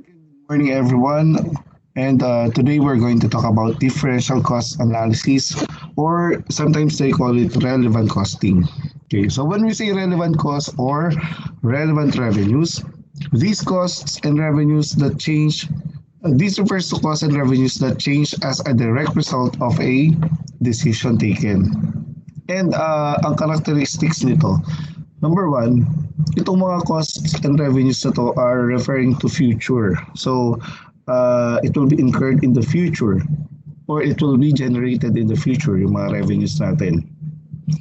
Good morning, everyone. And today we're going to talk about differential cost analysis, or sometimes they call it relevant costing. Okay, so when we say relevant costs or relevant revenues, these costs and revenues that change, this refers to costs and revenues that change as a direct result of a decision taken. And ang characteristics nito, number one, itong mga costs and revenues na to are referring to future. So, it will be incurred in the future or it will be generated in the future, yung mga revenues natin.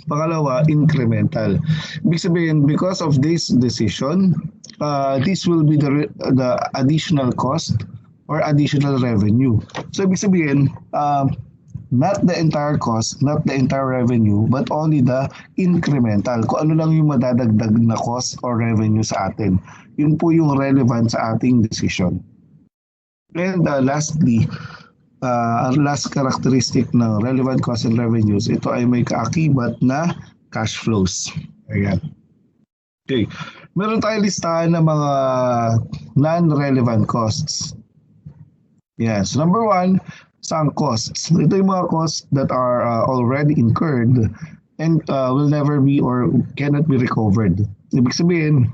Pangalawa, incremental. Ibig sabihin, because of this decision, this will be the additional cost or additional revenue. So, ibig sabihin, not the entire cost, not the entire revenue, but only the incremental. Kung ano lang yung madadagdag na cost or revenue sa atin. Yun po yung relevant sa ating decision. And lastly, ang last characteristic ng relevant cost and revenues, ito ay may kaakibat na cash flows. Ayan. Okay. Meron tayong listahan ng mga non-relevant costs. Yes. So number one, sunk costs. Ito yung mga costs that are already incurred and will never be or cannot be recovered. Ibig sabihin,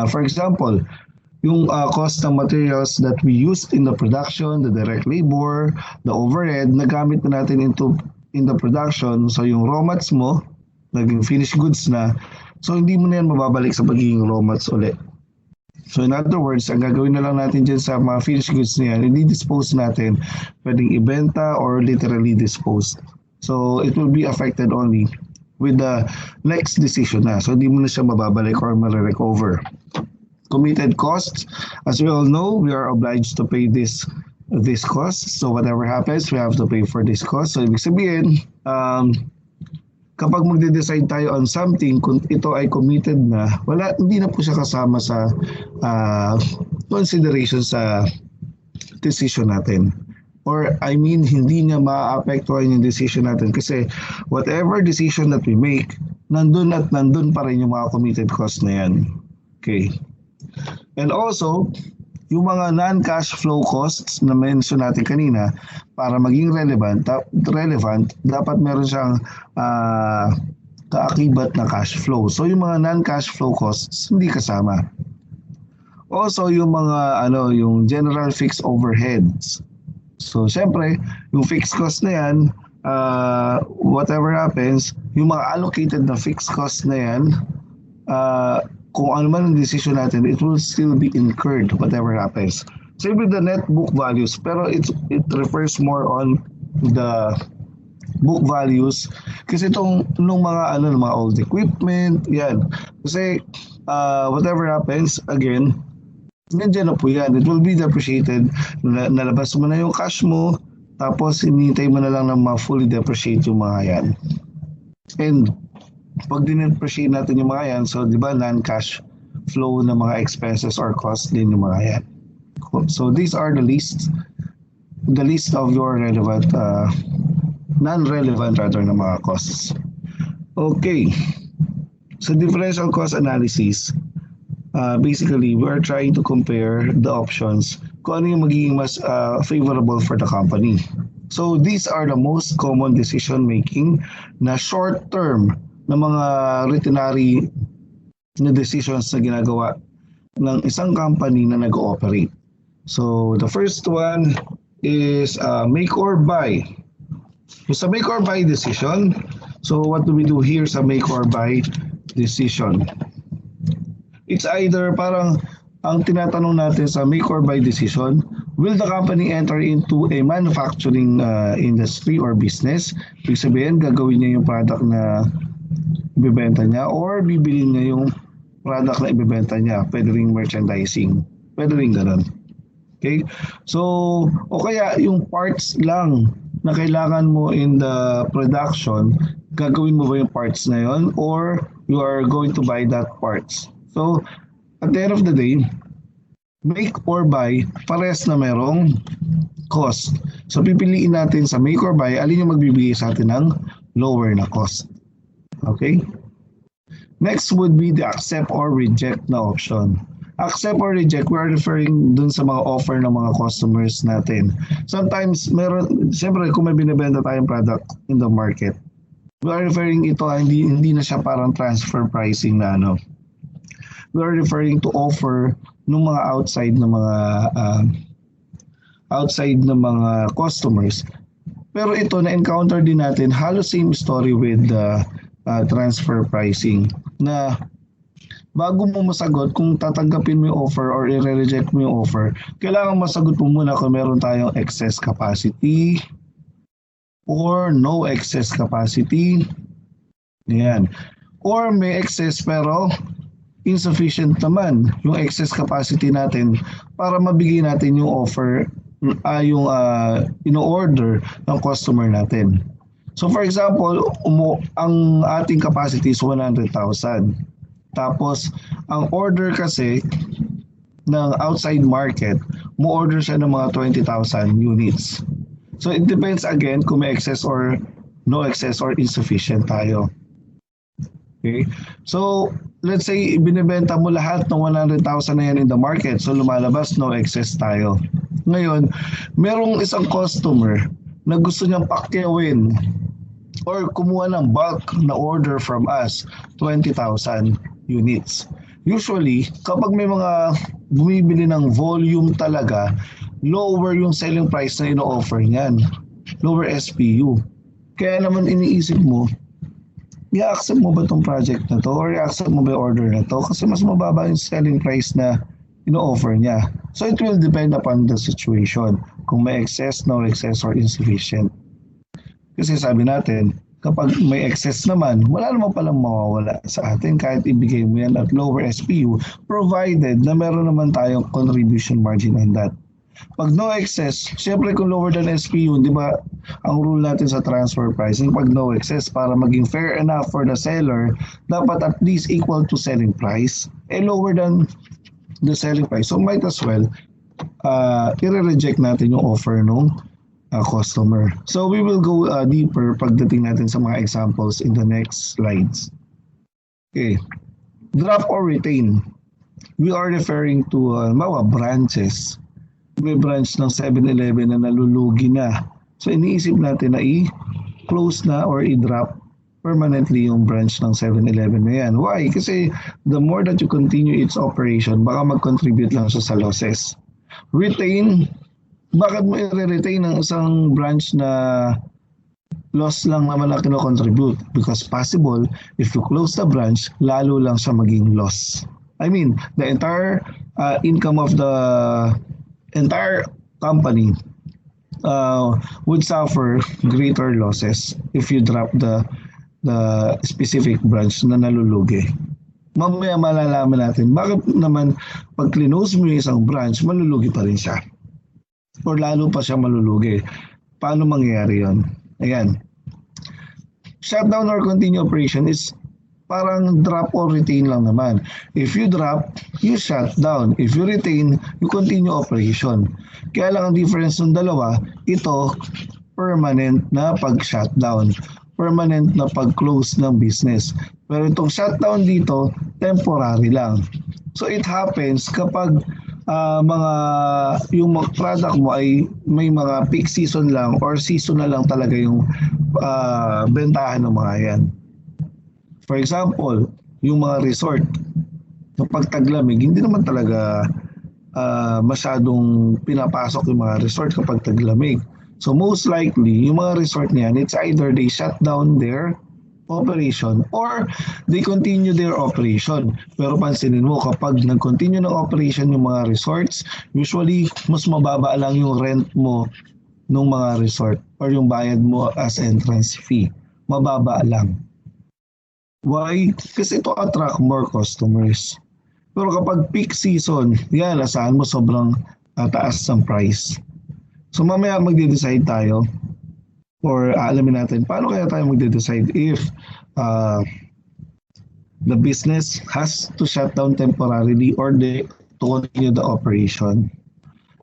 for example, yung cost ng materials that we used in the production, the direct labor, the overhead, nagamit na natin in the production. So yung raw mats mo, naging finished goods na. So hindi mo na yan mababalik sa pagiging raw mats ulit. So in other words, ang gagawin na lang natin dyan sa mga finished goods na yan, i-dispose natin, pwedeng ibenta or literally disposed. So it will be affected only with the next decision na. So hindi mo na siya mababalik or ma-recover. Committed costs, as we all know, we are obliged to pay this cost. So whatever happens, we have to pay for this cost. So ibig sabihin, kapag magde-decide tayo on something, kung ito ay committed na, hindi na po siya kasama sa consideration sa decision natin. Or I mean, hindi niya ma-apektuhan yung decision natin kasi whatever decision that we make, nandun at nandun pa rin yung mga committed costs na yan. Okay. And also, yung mga non-cash flow costs na mention natin kanina, para maging relevant, dapat meron siyang kaakibat na cash flow. So yung mga non-cash flow costs, hindi kasama. Also, yung mga yung general fixed overheads. So syempre, yung fixed cost na yan, whatever happens, yung mga allocated na fixed cost na yan, kung ano man ang decision natin, it will still be incurred whatever happens. Same with the net book values, pero it refers more on the book values kasi nung mga mga old equipment, yan. Kasi whatever happens, again, nandiyan na po yan. It will be depreciated. Nalabas mo na yung cash mo, tapos hinihintay mo na lang na ma-fully depreciate yung mga yan. And pag din-depreciate natin yung mga yan, so di ba non-cash flow na mga expenses or costs din yung mga yan. So these are the list of your relevant, non-relevant rather na mga costs. Okay, so differential cost analysis, basically we are trying to compare the options kung ano yung magiging mas favorable for the company. So these are the most common decision making na short term na mga routinary na decisions na ginagawa ng isang company na nag-ooperate. So the first one is make or buy. So sa make or buy decision, so what do we do here sa make or buy decision? It's either parang ang tinatanong natin sa make or buy decision, will the company enter into a manufacturing industry or business? Ibig sabihin, gagawin niya yung product na ibibenta niya or bibilin niya yung product na ibibenta niya. Pwede ring merchandising. Pwede ring ganun. Okay? So, o kaya yung parts lang na kailangan mo in the production, gagawin mo ba yung parts na yon or you are going to buy that parts? So, at the end of the day, make or buy, pares na merong cost. So, pipiliin natin sa make or buy, alin yung magbibigay sa atin ng lower na cost. Okay? Next would be the accept or reject na option. Accept or reject, we are referring dun sa mga offer ng mga customers natin. Sometimes, siyempre kung may binibenta tayong product in the market, we are referring ito, hindi na siya parang transfer pricing na ano. We are referring to offer ng mga outside ng mga customers. Pero ito, na-encounter din natin, halos same story with the transfer pricing, na bago mo masagot kung tatanggapin mo yung offer or i-reject mo yung offer, kailangan masagot mo muna kung meron tayong excess capacity or no excess capacity. Yan. Or may excess pero insufficient naman yung excess capacity natin para mabigay natin yung offer, yung ino-order ng customer natin. So for example, ang ating capacity is 100,000. Tapos, ang order kasi ng outside market, mo-order siya ng mga 20,000 units. So, it depends again kung may excess or no excess or insufficient tayo. Okay? So, let's say, binibenta mo lahat ng 100,000 na yan in the market. So, lumalabas, no excess tayo. Ngayon, merong isang customer na gusto niyang pakyawin or kumuha ng bulk na order from us, 20,000 units. Usually, kapag may mga bumibili ng volume talaga, lower yung selling price na ino-offer niyan. Lower SPU. Kaya naman iniisip mo, i-accept mo ba itong project na to or i-accept mo ba yung order na to? Kasi mas mababa yung selling price na ino-offer niya. So it will depend upon the situation. Kung may excess, no excess, or insufficient. Kasi sabi natin, kapag may excess naman, wala naman palang mawawala sa atin kahit ibigay mo yan at lower SPU, provided na meron naman tayong contribution margin on that. Pag no excess, syempre kung lower than SPU, di ba, ang rule natin sa transfer pricing, pag no excess, para maging fair enough for the seller, dapat at least equal to selling price, lower than the selling price. So might as well, i-reject natin yung offer nung customer. So we will go deeper pagdating natin sa mga examples in the next slides. Okay. Drop or retain. We are referring to mga branches. May branch ng 7-Eleven na nalulugi na. So iniisip natin na i-close na or i-drop permanently yung branch ng 7-Eleven na yan. Why? Kasi the more that you continue its operation, baka mag-contribute lang siya sa losses. Retain, bakit mo i-retain ng isang branch na loss lang naman na kino-contribute? Because possible, if you close the branch, lalo lang siya maging loss. I mean, the entire income of the entire company would suffer greater losses if you drop the specific branch na nalulugi. Mamaya malalaman natin, bakit naman pag close mo yung isang branch, malulugi pa rin siya. Or lalo pa siya malulugi. Paano mangyayari yon? Ayan. Shutdown or continue operation is parang drop or retain lang naman. If you drop, you shut down. If you retain, you continue operation. Kaya lang ang difference ng dalawa, ito permanent na pag-shutdown. Permanent na pag-close ng business. Pero itong shutdown dito, temporary lang. So it happens kapag yung product mo ay may mga peak season lang or seasonal lang talaga yung bentahan ng mga yan. For example, yung mga resort, kapag taglamig, hindi naman talaga masyadong pinapasok yung mga resort kapag taglamig. So most likely, yung mga resort niyan, it's either they shut down their operation or they continue their operation. Pero pansinin mo, kapag nag-continue ng operation yung mga resorts, usually mas mababa lang yung rent mo ng mga resort or yung bayad mo as entrance fee. Mababa lang. Why? Kasi ito attract more customers. Pero kapag peak season, yan, asahan mo sobrang taas ng price. So mamaya magde-decide tayo or alamin natin paano kaya tayo magde-decide if the business has to shut down temporarily or to continue the operation.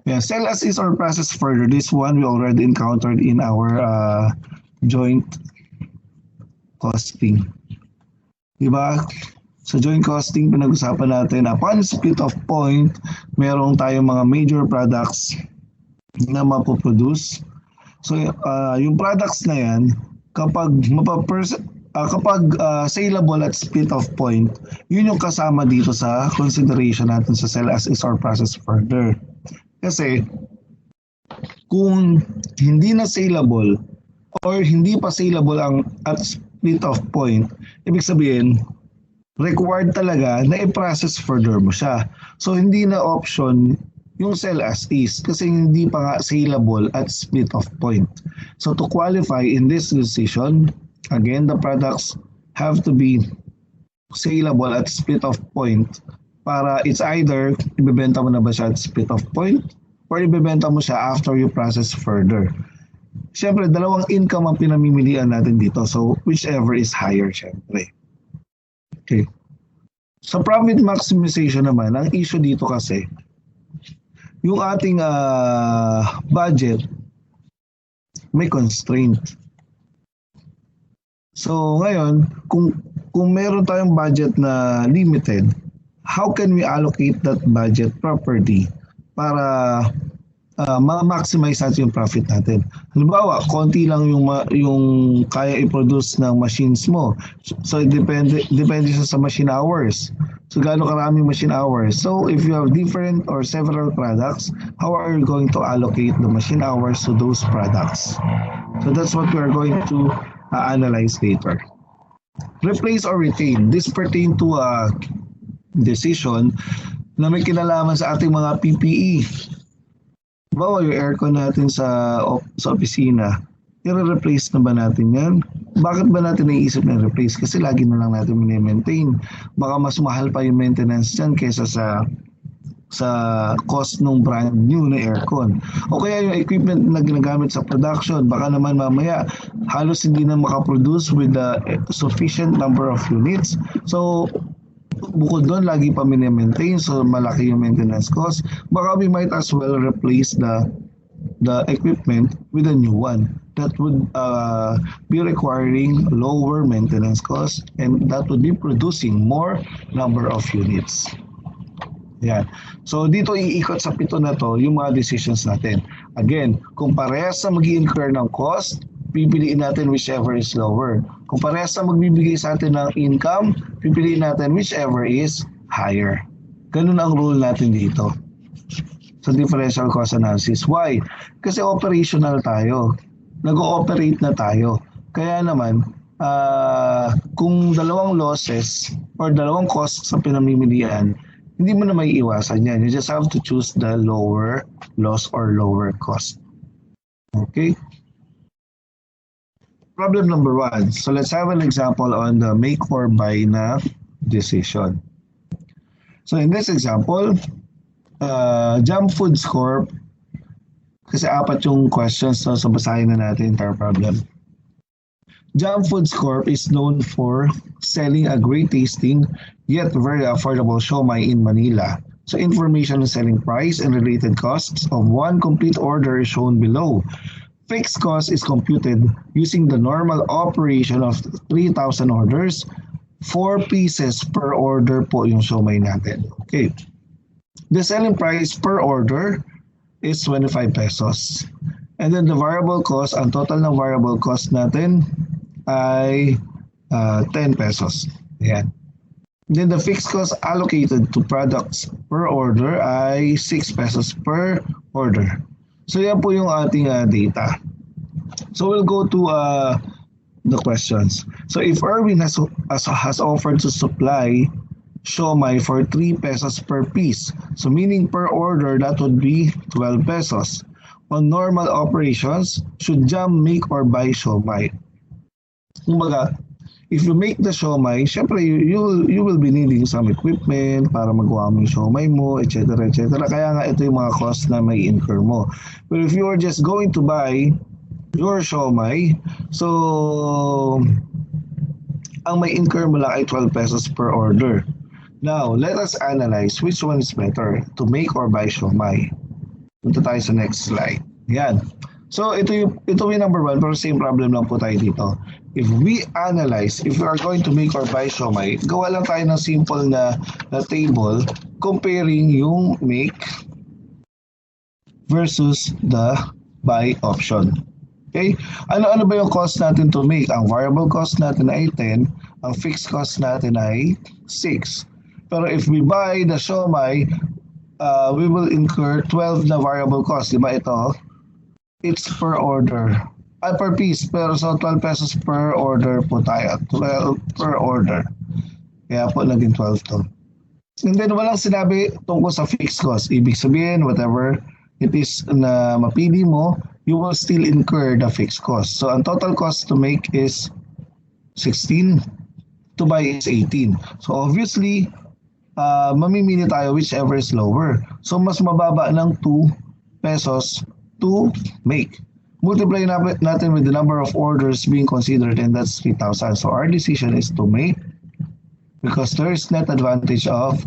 Yeah, sell as is or process further. This one we already encountered in our joint costing. Diba? Sa joint costing, pinag-usapan natin, upon split of point, merong tayong mga major products na mapoproduce. So, yung products na yan, kapag saleable at split of point, yun yung kasama dito sa consideration natin sa sell as is or process further. Kasi, kung hindi na saleable or hindi pa saleable ang at split of point, ibig sabihin, required talaga na i-process further mo siya. So, hindi na option yung sell as is kasi hindi pa nga saleable at split of point. So, to qualify in this decision, again, the products have to be saleable at split of point para it's either ibebenta mo na ba siya at split of point or ibebenta mo siya after you process further. Siyempre, dalawang income ang pinamimilian natin dito. So, whichever is higher, siyempre. Okay. Sa profit maximization naman, ang issue dito kasi, yung ating budget may constraint. So ngayon, kung meron tayong budget na limited, how can we allocate that budget properly para ma-maximize natin yung profit natin? Halimbawa, konti lang yung kaya i-produce ng machines mo. So depende siya sa machine hours. So gaano karaming machine hours. So if you have different or several products, how are you going to allocate the machine hours to those products? So that's what we are going to analyze later. Replace or retain. This pertain to a decision na may kinalaman sa ating mga PPE. Bawa yung aircon natin sa opisina, i-replace na ba natin yan? Bakit ba natin naiisip na replace? Kasi lagi na lang natin mini-maintain. Baka mas mahal pa yung maintenance dyan kesa sa cost ng brand new na aircon. O kaya yung equipment na ginagamit sa production, baka naman mamaya halos hindi na makaproduce with the sufficient number of units. So, bukod doon, lagi pa mini-maintain, so malaki yung maintenance cost. Baka we might as well replace the equipment with a new one that would be requiring lower maintenance cost and that would be producing more number of units. Yan. So dito iikot sa pito na to yung mga decisions natin. Again, kung parehas na mag-i-incur ng cost, pipiliin natin whichever is lower. Kung parehas na magbibigay sa atin ng income, pipiliin natin whichever is higher. Ganun ang rule natin dito sa differential cost analysis. Why? Kasi operational tayo. Nag-ooperate na tayo. Kaya naman, kung dalawang losses or dalawang costs sa pinamimilian, hindi mo na may iwasan yan. You just have to choose the lower loss or lower cost. Okay? Problem number 1. So let's have an example on the make or buy na decision. So in this example, Jam Foods Corp, kasi 4 yung questions, so basahin na natin entire problem. Jam Foods Corp is known for selling a great tasting yet very affordable siomai in Manila. So information on selling price and related costs of one complete order is shown below. Fixed cost is computed using the normal operation of 3,000 orders. 4 pieces per order po yung siomai natin. Okay. The selling price per order is 25 pesos. And then the variable cost, ang total ng variable cost natin ay 10 pesos. Ayan. Then the fixed cost allocated to products per order ay 6 pesos per order. So yan po yung ating data. So we'll go to the questions. So if Erwin has offered to supply siomai for 3 pesos per piece, so meaning per order that would be 12 pesos. On normal operations, should Jam make or buy siomai? Kumbaga, if you make the siomai, syempre you will be needing some equipment para magawa mo yung siomai mo, etc. etc. Kaya nga ito yung mga cost na may incur mo. But if you are just going to buy your siomai, so ang may incur mo lang ay 12 pesos per order. Now, let us analyze which one is better, to make or buy siomai. Punta tayo sa next slide. Yan. So ito yung number 1, pero same problem lang po tayo dito. If we are going to make or buy siomai, gawa lang tayo ng simple na table comparing yung make versus the buy option. Okay? Ano ba yung cost natin to make? Ang variable cost natin ay 10, ang fixed cost natin ay 6. Pero if we buy the siomai, we will incur 12 na variable cost. Diba ito? It's per order. Per piece. Pero so 12 pesos per order po tayo. 12 per order. Kaya po naging 12 to. And then walang sinabi tungkol sa fixed cost. Ibig sabihin, whatever it is na mapili mo, you will still incur the fixed cost. So ang total cost to make is 16. To buy is 18. So obviously, mamimili tayo whichever is lower. So mas mababa ng 2 pesos to make. Multiply natin with the number of orders being considered, and that's 3,000. So our decision is to make because there is net advantage of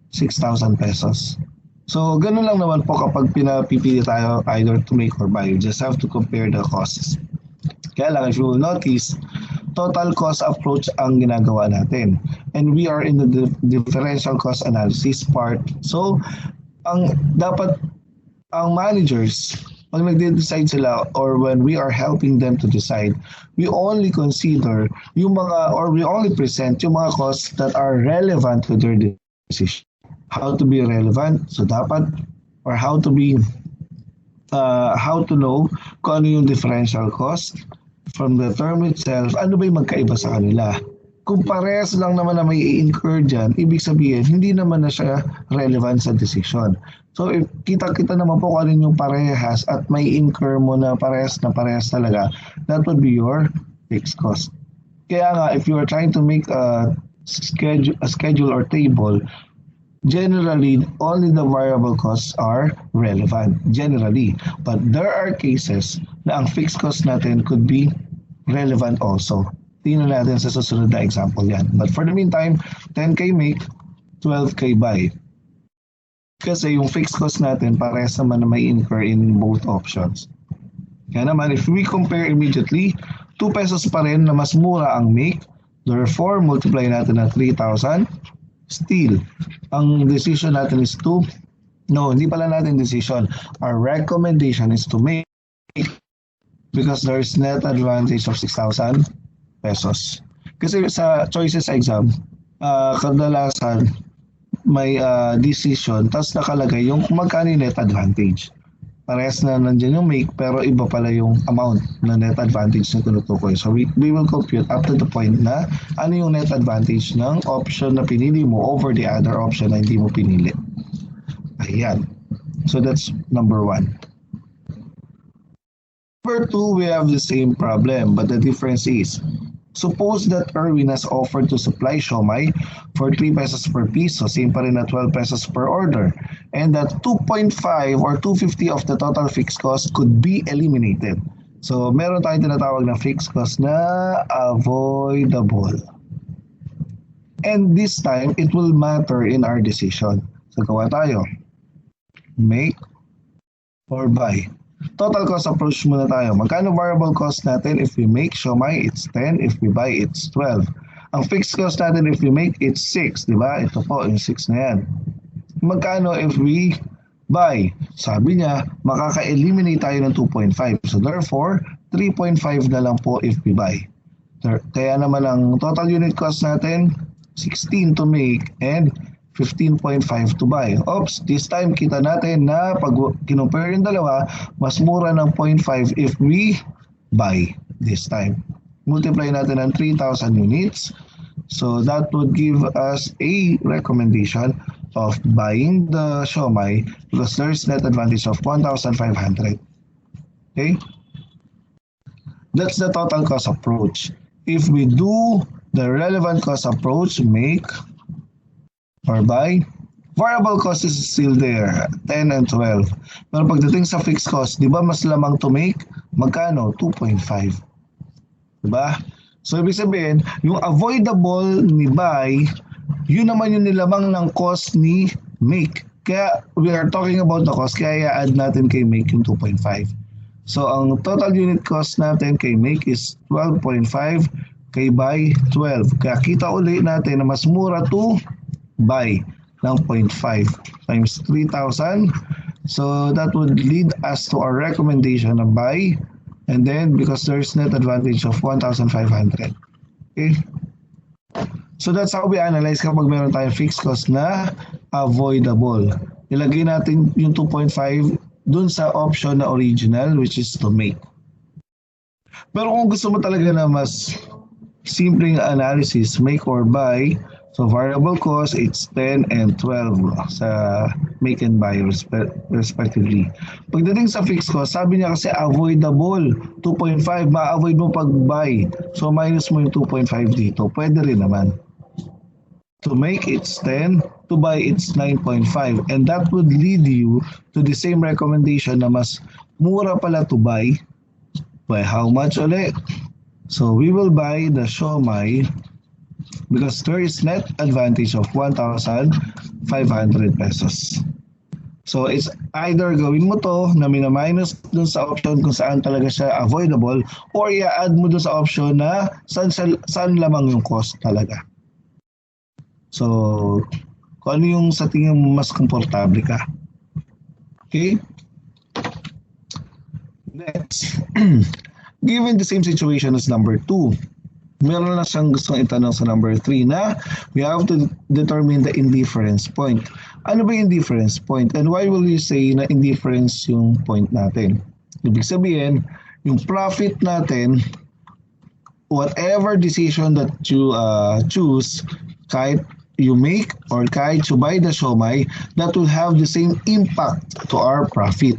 6,000 pesos. So ganun lang naman po kapag pinapipili tayo either to make or buy. You just have to compare the costs. Kaya lang, if you will notice, total cost approach ang ginagawa natin. And we are in the differential cost analysis part. So ang managers, pag nagde-decide sila or when we are helping them to decide, we only consider yung mga, or we only present yung mga costs that are relevant to their decision. How to be relevant? So dapat, or how to know kung ano yung differential cost from the term itself, ano ba yung magkaiba sa kanila. Kung parehas lang naman na may i-incur dyan, ibig sabihin, hindi naman na siya relevant sa decision. So, if kita-kita naman po kung ano yung parehas at may incur mo na parehas talaga, that would be your fixed cost. Kaya nga, if you are trying to make a schedule or table, generally, only the variable costs are relevant, generally. But there are cases na ang fixed cost natin could be relevant also. Tingnan natin sa susunod na example yan. But for the meantime, 10K make, 12K buy. Kasi yung fixed cost natin, parehas naman na may incur in both options. Kaya naman, if we compare immediately, 2 pesos pa rin na mas mura ang make. Therefore, multiply natin na 3,000. Still, ang decision natin is to, hindi pala natin decision. Our recommendation is to make because there is net advantage of 6,000 pesos. Kasi sa choices exam, kadalasan may decision, tapos nakalagay yung magkano yung net advantage. Parehas na nandiyan yung make, pero iba pala yung amount na net advantage na tinutukoy. So we will compute up to the point na ano yung net advantage ng option na pinili mo over the other option na hindi mo pinili. Ayan. So that's number 1. Number 2, we have the same problem, but the difference is, suppose that Erwin has offered to supply siomai for 3 pesos per piece, so same pa rin na 12 pesos per order, and that 2.5 or 250 of the total fixed cost could be eliminated. So meron tayong tinatawag na fixed cost na avoidable. And this time, it will matter in our decision. So gawa tayo. Make or buy. Total cost approach muna tayo. Magkano variable cost natin? If we make siomai, it's 10. If we buy, it's 12. Ang fixed cost natin if we make, it's 6. Diba? Ito po, yung 6 na yan. Magkano if we buy? Sabi niya, makaka-eliminate tayo ng 2.5. So therefore, 3.5 na lang po if we buy. Kaya naman ang total unit cost natin, 16 to make and 15.5 to buy. Oops, this time kita natin na pag kinumpare yung dalawa, mas mura ng 0.5 if we buy this time. Multiply natin ng 3,000 units. So that would give us a recommendation of buying the siomai because there's net advantage of 1,500. Okay? That's the total cost approach. If we do the relevant cost approach, make or buy, variable cost is still there, 10 and 12. Pero pagdating sa fixed cost, di ba mas lamang to make? Magkano? 2.5. Diba? So, ibig sabihin, yung avoidable ni buy, yun naman yung nilamang ng cost ni make. Kaya, we are talking about the cost, kaya i-add natin kay make yung 2.5. So ang total unit cost natin kay make is 12.5 kay buy 12. Kaya kita ulit natin na mas mura to buy ng 0.5 times 3,000. So that would lead us to our recommendation na buy, and then because there's net advantage of 1,500. Okay? So that's how we analyze kapag meron tayong fixed cost na avoidable. Ilagay natin yung 2.5 dun sa option na original, which is to make. Pero kung gusto mo talaga na mas simpleng analysis, make or buy, so variable cost, it's 10 and 12 sa make and buy respectively. Pagdating sa fixed cost, sabi niya kasi avoidable, 2.5, ma-avoid mo pag buy. So minus mo yung 2.5 dito, pwede rin naman. To make, it's 10. To buy, it's 9.5. And that would lead you to the same recommendation na mas mura pala to buy. By how much ulit? So we will buy the siomai because there is net advantage of 1,500 pesos. So it's either gawin mo to na mina-minus dun sa option kung saan talaga siya avoidable, or i-add mo dun sa option na saan lamang yung cost talaga. So, kung ano yung sa tingin mo mas komportable ka. Okay? Next. Given the same situation as number 2, meron na siyang gustong itanong sa number 3 na we have to determine the indifference point. Ano ba yung indifference point? And why will you say na indifference yung point natin? Ibig sabihin, yung profit natin, whatever decision that you choose, kahit you make or kahit you buy the siomai, that will have the same impact to our profit.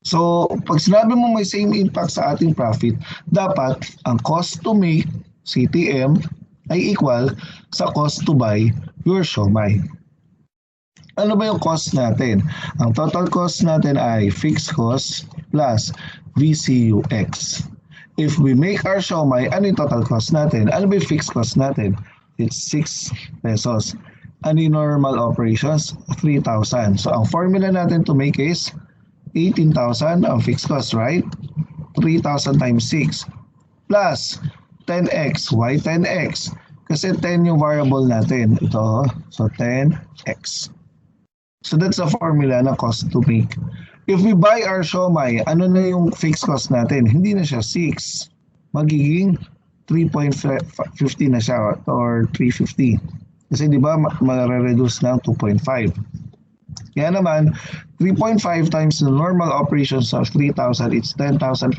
So, pag sinabi mo may same impact sa ating profit, dapat ang cost to make, CTM, ay equal sa cost to buy your siomai. Ano ba yung cost natin? Ang total cost natin ay fixed cost plus VCUX. If we make our siomai, ano yung total cost natin? Ano ba yung fixed cost natin? It's 6 pesos. Ano yung normal operations? 3,000. So, ang formula natin to make is 18,000 ang fixed cost, right? 3,000 times 6 plus 10x. Why 10x? Kasi 10 yung variable natin. Ito, so 10x. So that's the formula na cost to make. If we buy our siomai, ano na yung fixed cost natin? Hindi na siya 6. Magiging 3.50 na siya or 350. Kasi di ba ma-reduce ng 2.5. Kaya naman, 3.5 times the normal operations of 3,000, it's 10,500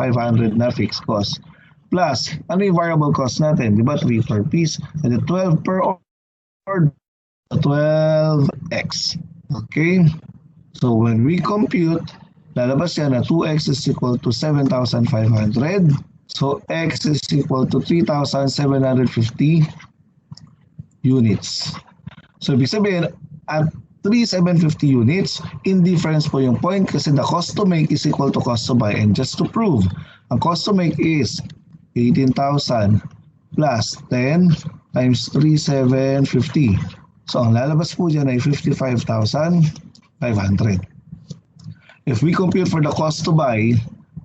na fixed cost. Plus, ano yung variable cost natin? Di ba 3 per piece? And the 12 per order, 12x. Okay? So when we compute, lalabas yan na 2x is equal to 7,500. So x is equal to 3,750 units. So ibig sabihin, at 3,750 units, indifference po yung point kasi the cost to make is equal to cost to buy. And just to prove, ang cost to make is 18,000 plus 10 times 3,750. So ang lalabas po dyan ay 55,500. If we compute for the cost to buy,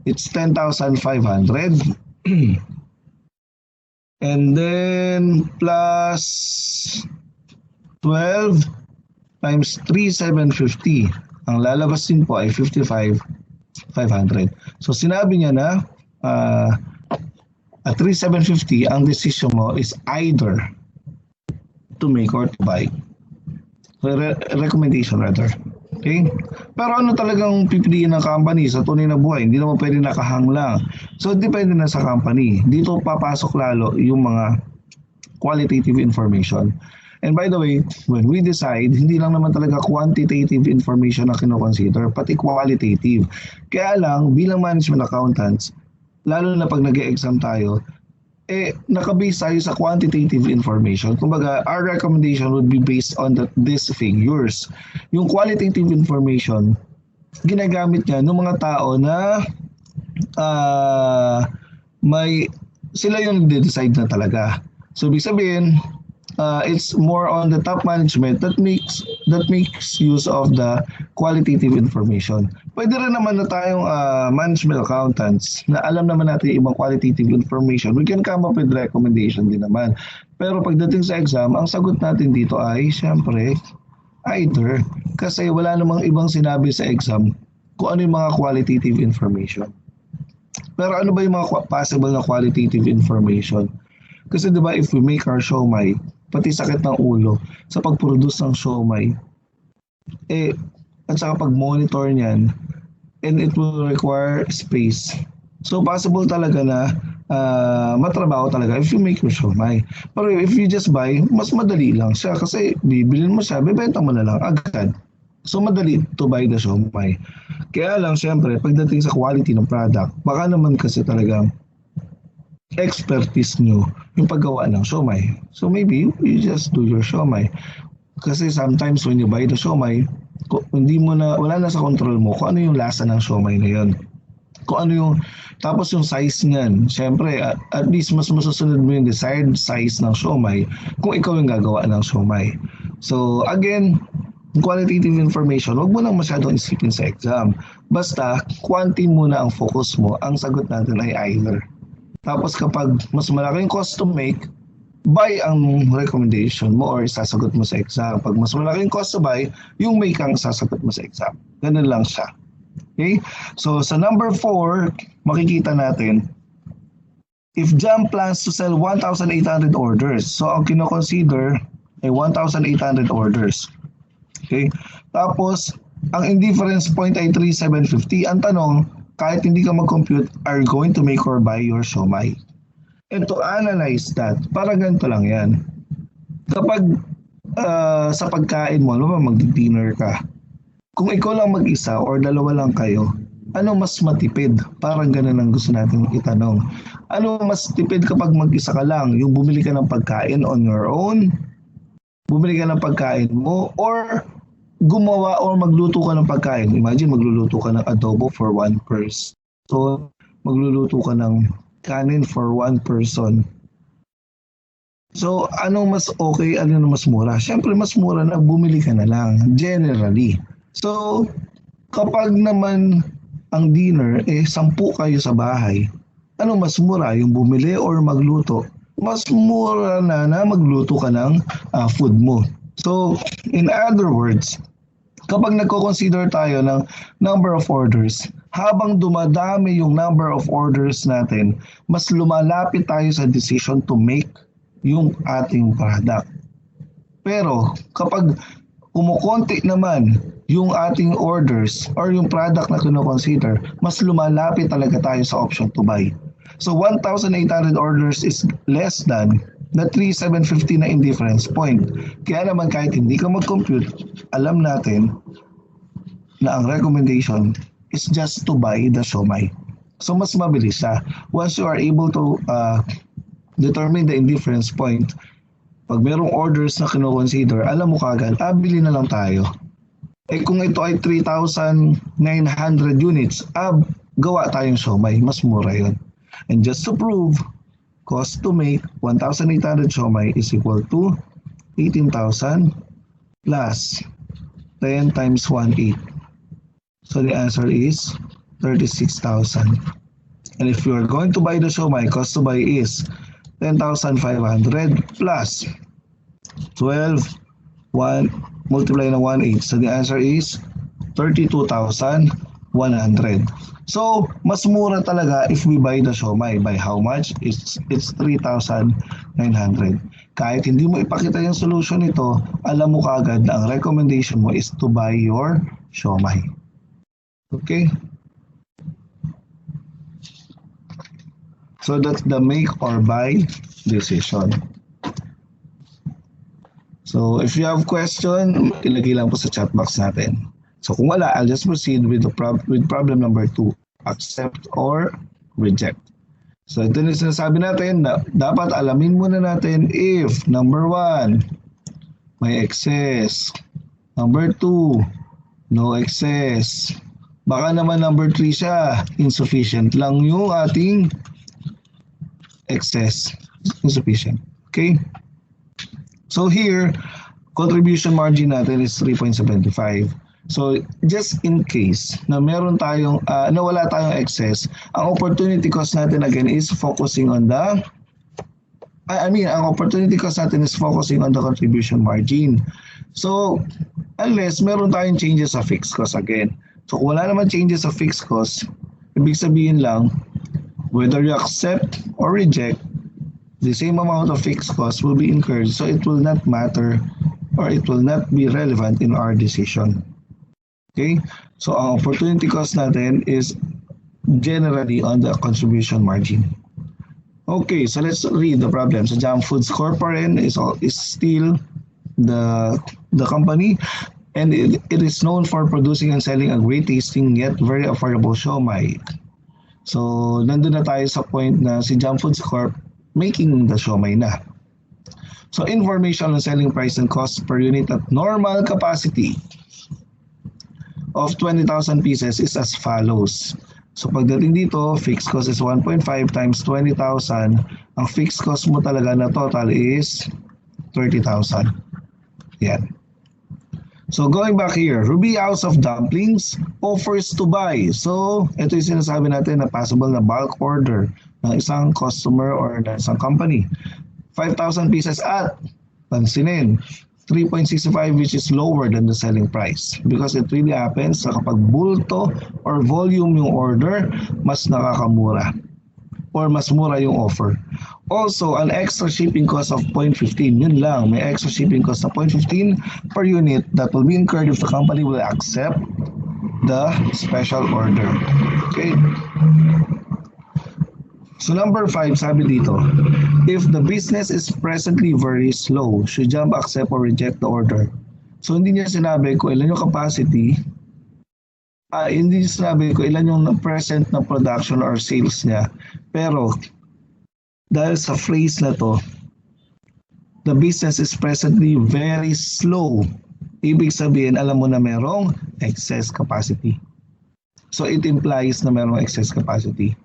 it's 10,500. And then plus 12 times 3,750. Ang lalabas din po ay 55,500. So sinabi niya na at 3,750, ang decision mo is either to make or to buy. Recommendation rather. Okay? Pero ano talagang pipiliin ng company sa tunay na buhay? Hindi naman pwede nakahang lang. So, depende na sa company. Dito papasok lalo yung mga qualitative information. And by the way, when we decide, hindi lang naman talaga quantitative information na kinoconsider, pati qualitative. Kaya lang, bilang management accountants, lalo na pag nag-e-exam tayo, nakabase tayo sa quantitative information. Kumbaga, our recommendation would be based on these figures. Yung qualitative information, ginagamit niya ng mga tao na sila yung nag-decide na talaga. So, ibig sabihin, it's more on the top management that makes use of the qualitative information. Pwede rin naman na tayong management accountants na alam naman natin ibang qualitative information. We can come up with recommendation din naman. Pero pagdating sa exam, ang sagot natin dito ay syempre either. Kasi wala namang ibang sinabi sa exam kung ano yung mga qualitative information. Pero ano ba yung mga possible na qualitative information? Kasi di ba if we make our siomai, pati sakit ng ulo sa pag-produce ng siomai, at saka pag-monitor niyan, and it will require space. So possible talaga na matrabaho talaga if you make your siomai. Pero if you just buy, mas madali lang siya kasi bibilin mo siya, bebenta mo na lang agad. So madali to buy the siomai. Kaya lang syempre, pagdating sa quality ng product, baka naman kasi talaga expertise nyo yung paggawa ng siomai. So maybe you just do your siomai. Kasi sometimes when you buy the siomai, hindi mo na, wala na sa control mo kung ano yung lasa ng siomai na yun. Kung ano yung, tapos yung size niyan, syempre, at least mas masusunod mo yung desired size ng siomai kung ikaw yung gagawa ng siomai. So again, qualitative information, wag mo nang masyadong isipin sa exam. Basta, quantity muna ang focus mo. Ang sagot natin ay either. Tapos kapag mas malaking cost to make, buy ang recommendation mo or isasagot mo sa exam. Pag mas malaking cost to buy, yung make ang sasagot mo sa exam. Ganun lang siya. Okay? So sa number 4, makikita natin, if Jam plans to sell 1,800 orders, so ang kino-consider ay 1,800 orders. Okay? Tapos, ang indifference point ay 3,750. Ang tanong, kahit hindi ka mag-compute, are you going to make or buy your siomai? And to analyze that, parang ganito lang yan. Kapag sa pagkain mo, mag-dinner ka, kung ikaw lang mag-isa or dalawa lang kayo, ano mas matipid? Parang ganun ang gusto natin itanong. Ano mas tipid kapag mag-isa ka lang? Yung bumili ka ng pagkain on your own, bumili ka ng pagkain mo, or gumawa or magluto ka ng pagkain. Imagine, magluluto ka ng adobo for one person. So, magluluto ka ng kanin for one person. So, anong mas okay, anong mas mura? Siyempre, mas mura na bumili ka na lang, generally. So, kapag naman ang dinner, 10 kayo sa bahay, anong mas mura? Yung bumili or magluto? Mas mura na magluto ka ng food mo. So, in other words, kapag nagko-consider tayo ng number of orders, habang dumadami yung number of orders natin, mas lumalapit tayo sa decision to make yung ating product. Pero kapag kumukonti naman yung ating orders or yung product na kino-consider, mas lumalapit talaga tayo sa option to buy. So 1,800 orders is less than the 3,750 na indifference point. Kaya naman kahit hindi ka mag-compute, alam natin na ang recommendation is just to buy the siomai. So mas mabilis siya. Once you are able to determine the indifference point, pag merong orders na kino-consider, alam mo kagad, bili na lang tayo. Kung ito ay 3,900 units, gawa tayong siomai. Mas mura yun. And just to prove, cost to make 1,800 siomai is equal to 18,000 plus 10 times 1,800. So the answer is 36,000. And if you are going to buy the siomai, cost to buy is 10,500 plus 12, 1, multiply na 1,800. So the answer is 32,100. So, mas mura talaga if we buy the siomai. By how much? It's 3,900. Kahit hindi mo ipakita yung solution nito, alam mo kaagad na ang recommendation mo is to buy your siomai. Okay? So that's the make or buy decision. So if you have question, ilagay lang po sa chat box natin. So kung wala, I'll just proceed with problem number 2. Accept or reject. So ito na sinasabi natin na dapat alamin muna natin if number 1, may excess. Number 2, no excess. Baka naman number 3 siya, insufficient lang yung ating excess. Insufficient. Okay? So here, contribution margin natin is 3.75. So just in case na meron tayong na wala tayong excess, ang opportunity cost natin again is focusing on the ang opportunity cost natin is focusing on the contribution margin. So unless meron tayong changes sa fixed cost again. So kung wala naman changes sa fixed cost, ibig sabihin lang whether you accept or reject, the same amount of fixed cost will be incurred, so it will not matter or it will not be relevant in our decision. Okay? So ang opportunity cost natin is generally on the contribution margin. Okay, so let's read the problem. So Jam Foods Corporation is still the company, and it is known for producing and selling a great tasting yet very affordable siomai. So nandun na tayo sa point na si Jam Foods Corp making the siomai na. So information on selling price and cost per unit at normal capacity of 20,000 pieces is as follows. So pagdating dito, fixed cost is 1.5 times 20,000. Ang fixed cost mo talaga na total is 30,000. Yan. So going back here, Ruby House of Dumplings offers to buy. So ito yung sinasabi natin na possible na bulk order ng isang customer or ng isang company. 5,000 pieces at, pansinin, 3.65 which is lower than the selling price because it really happens na kapag bulto or volume yung order, mas nakakamura or mas mura yung offer. Also, an extra shipping cost of 0.15, yun lang, may extra shipping cost of 0.15 per unit that will be incurred if the company will accept the special order. Okay? So number 5, sabi dito, if the business is presently very slow, should Jam accept or reject the order? So hindi niya sinabi kung ilan yung capacity, hindi niya sinabi kung ilan yung present na production or sales niya. Pero dahil sa phrase na to, the business is presently very slow. Ibig sabihin, alam mo na merong excess capacity. So it implies na merong excess capacity.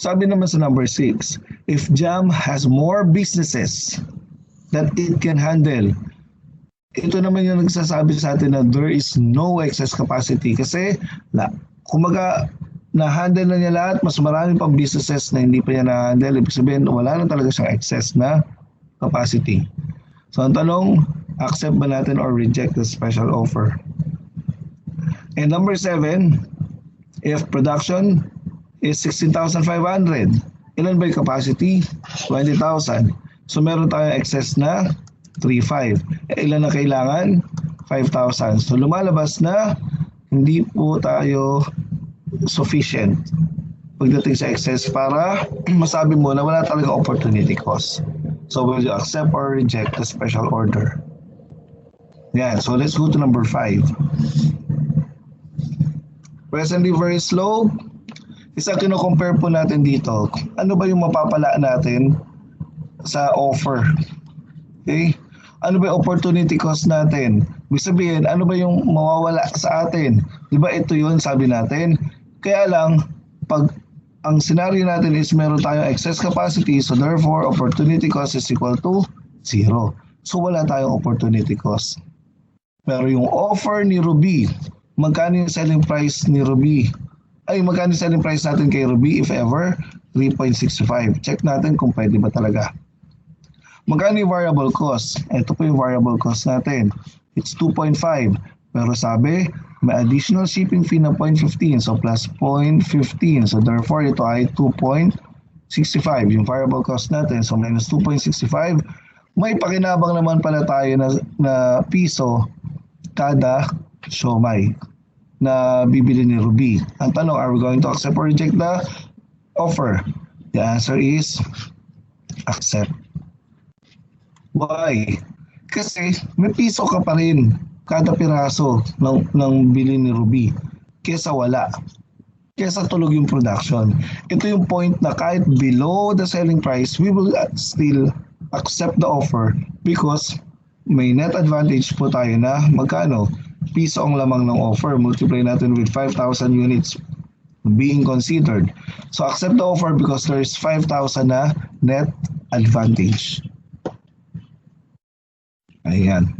Sabi naman sa number 6, if Jam has more businesses that it can handle, ito naman yung nagsasabi sa atin na there is no excess capacity kasi kumaga na-handle na niya lahat, mas marami pang businesses na hindi pa niya na-handle. Ibig sabihin, wala na talaga siyang excess na capacity. So ang tanong, accept ba natin or reject the special offer? And number 7, if production is 16,500. Ilan ba yung capacity? 20,000. So meron tayong excess na 3,500. Ilan na kailangan? 5,000. So lumalabas na hindi po tayo sufficient pagdating sa excess para masabi mo na wala talaga opportunity cost. So will you accept or reject the special order? Yeah, so let's go to number 5. Presently very slow. Isa kino-compare po natin dito, ano ba yung mapapala natin sa offer? Okay? Ano ba yung opportunity cost natin? Ibig sabihin, ano ba yung mawawala sa atin? Di ba ito yun sabi natin? Kaya lang, pag ang scenario natin is meron tayong excess capacity, so therefore, opportunity cost is equal to 0. So wala tayong opportunity cost. Pero yung offer ni Ruby, magkano yung selling price ni Ruby? Magkano selling price natin kay Ruby if ever? 3.65. Check natin kung pwede ba talaga. Magkano yung variable cost? Ito po yung variable cost natin. It's 2.5. Pero sabi, may additional shipping fee na 0.15. So plus 0.15. So therefore, ito ay 2.65. Yung variable cost natin. So minus 2.65. May pakinabang naman pala tayo na piso kada siomai na bibili ni Ruby. Ang tanong, are we going to accept or reject the offer? The answer is accept. Why? Kasi may piso ka pa rin kada piraso ng bili ni Ruby kesa wala. Kesa tulog yung production. Ito yung point na kahit below the selling price, we will still accept the offer because may net advantage po tayo na magkano? Piso ang lamang ng offer, multiply natin with 5,000 units being considered. So accept the offer because there is 5,000 na net advantage. Ayan.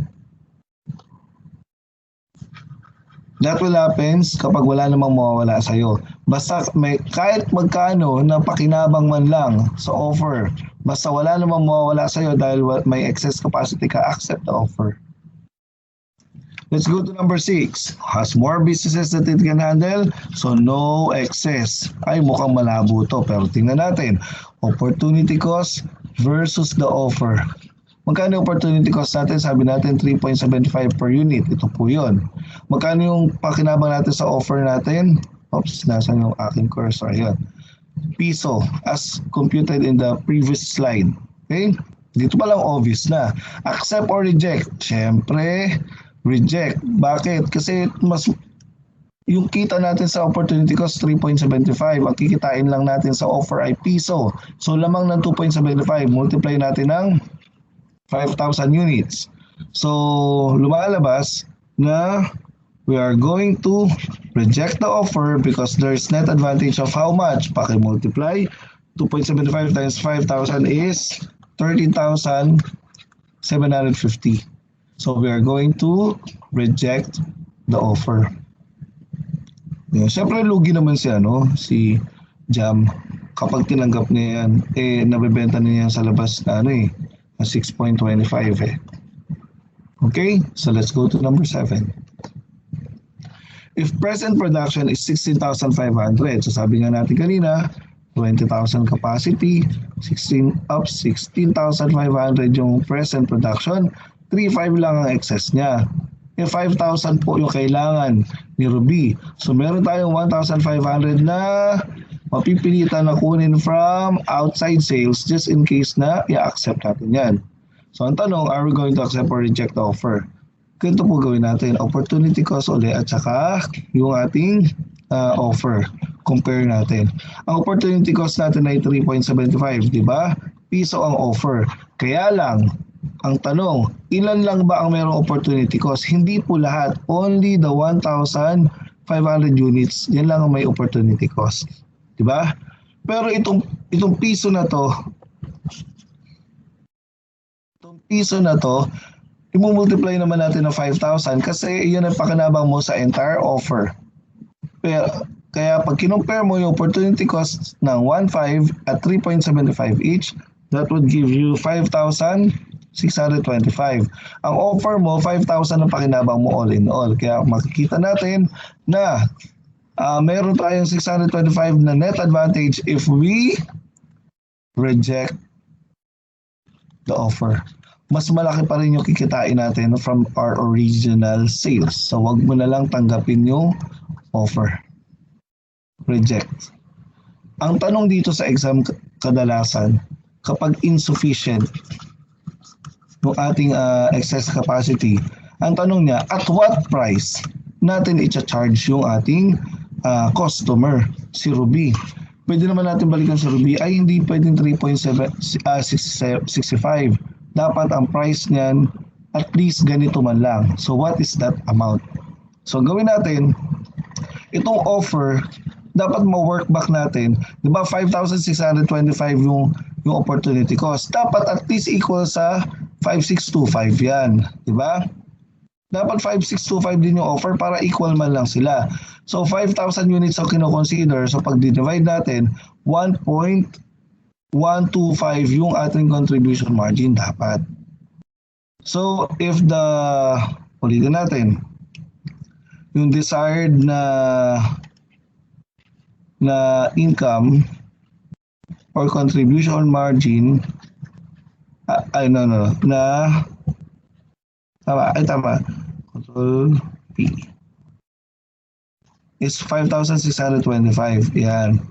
That will happen kapag wala namang mawawala sa'yo. Basta may kahit magkano na pakinabang man lang sa offer, basta wala namang mawawala sa'yo dahil may excess capacity ka, accept the offer. Let's go to number 6. Has more businesses that it can handle, so no excess. Ay, mukhang malabo to, pero tingnan natin. Opportunity cost versus the offer. Magkano yung opportunity cost natin? Sabi natin 3.75 per unit. Ito po yun. Magkano yung pakinabang natin sa offer natin? Oops, nasan yung aking cursor? Ayan. Piso as computed in the previous slide. Okay? Dito pa lang obvious na. Accept or reject? Siyempre, reject. Bakit? Kasi mas yung kita natin sa opportunity cost 3.75. Ang kikitain lang natin sa offer ay piso. So lamang ng 2.75. Multiply natin ng 5,000 units. So, lumalabas na we are going to reject the offer because there's net advantage of how much? Paki-multiply. 2.75 times 5,000 is 13,750. So, we are going to reject the offer. Yeah, siyempre, lugi naman siya, no? Si Jam. Kapag tinanggap niya yan, nabibenta niya sa labas na 6.25 eh. Okay, so let's go to number 7. If present production is 16,500, so sabi nga natin kanina, 20,000 capacity, 16,500 yung present production, 3,500 lang ang excess niya. 5,000 po yung kailangan ni Ruby. So meron tayong 1,500 na mapipilitan na kunin from outside sales just in case na i-accept natin yan. So ang tanong, are we going to accept or reject the offer? Ganito po gawin natin, opportunity cost ulit at saka yung ating offer. Compare natin. Ang opportunity cost natin ay 3.75, di ba? Piso ang offer. Kaya lang, ang tanong, ilan lang ba ang mayroong opportunity cost? Hindi po lahat. Only the 1,500 units, yan lang ang may opportunity cost. Diba? Pero itong piso na to, i-multiply naman natin ng 5,000 kasi yun ang pakinabang mo sa entire offer. Kaya pag kinumpare mo yung opportunity cost ng 1,500 at 3.75 each, that would give you 5,625. Ang offer mo, 5,000 ang pakinabang mo all in all. Kaya makikita natin na meron tayong 625 na net advantage if we reject the offer. Mas malaki pa rin yung kikitain natin from our original sales. So wag mo na lang tanggapin yung offer. Reject. Ang tanong dito sa exam kadalasan, kapag insufficient yung ating excess capacity, ang tanong niya, at what price natin i-charge yung ating customer, si Ruby? Pwede naman natin balikan si Ruby, ay hindi pwedeng 3.65. Dapat ang price niyan at least ganito man lang. So what is that amount? So gawin natin, itong offer, dapat ma-work back natin. Di ba 5,625 yung opportunity cost. Dapat at least equal sa 5,625 yan. Di ba? Dapat 5,625 din yung offer para equal man lang sila. So 5,000 units ang kino-consider. So pag divide natin, 1.125 yung ating contribution margin dapat. So if ulitin natin, yung desired na income or contribution margin, tama, control P, is 5,625. Yan.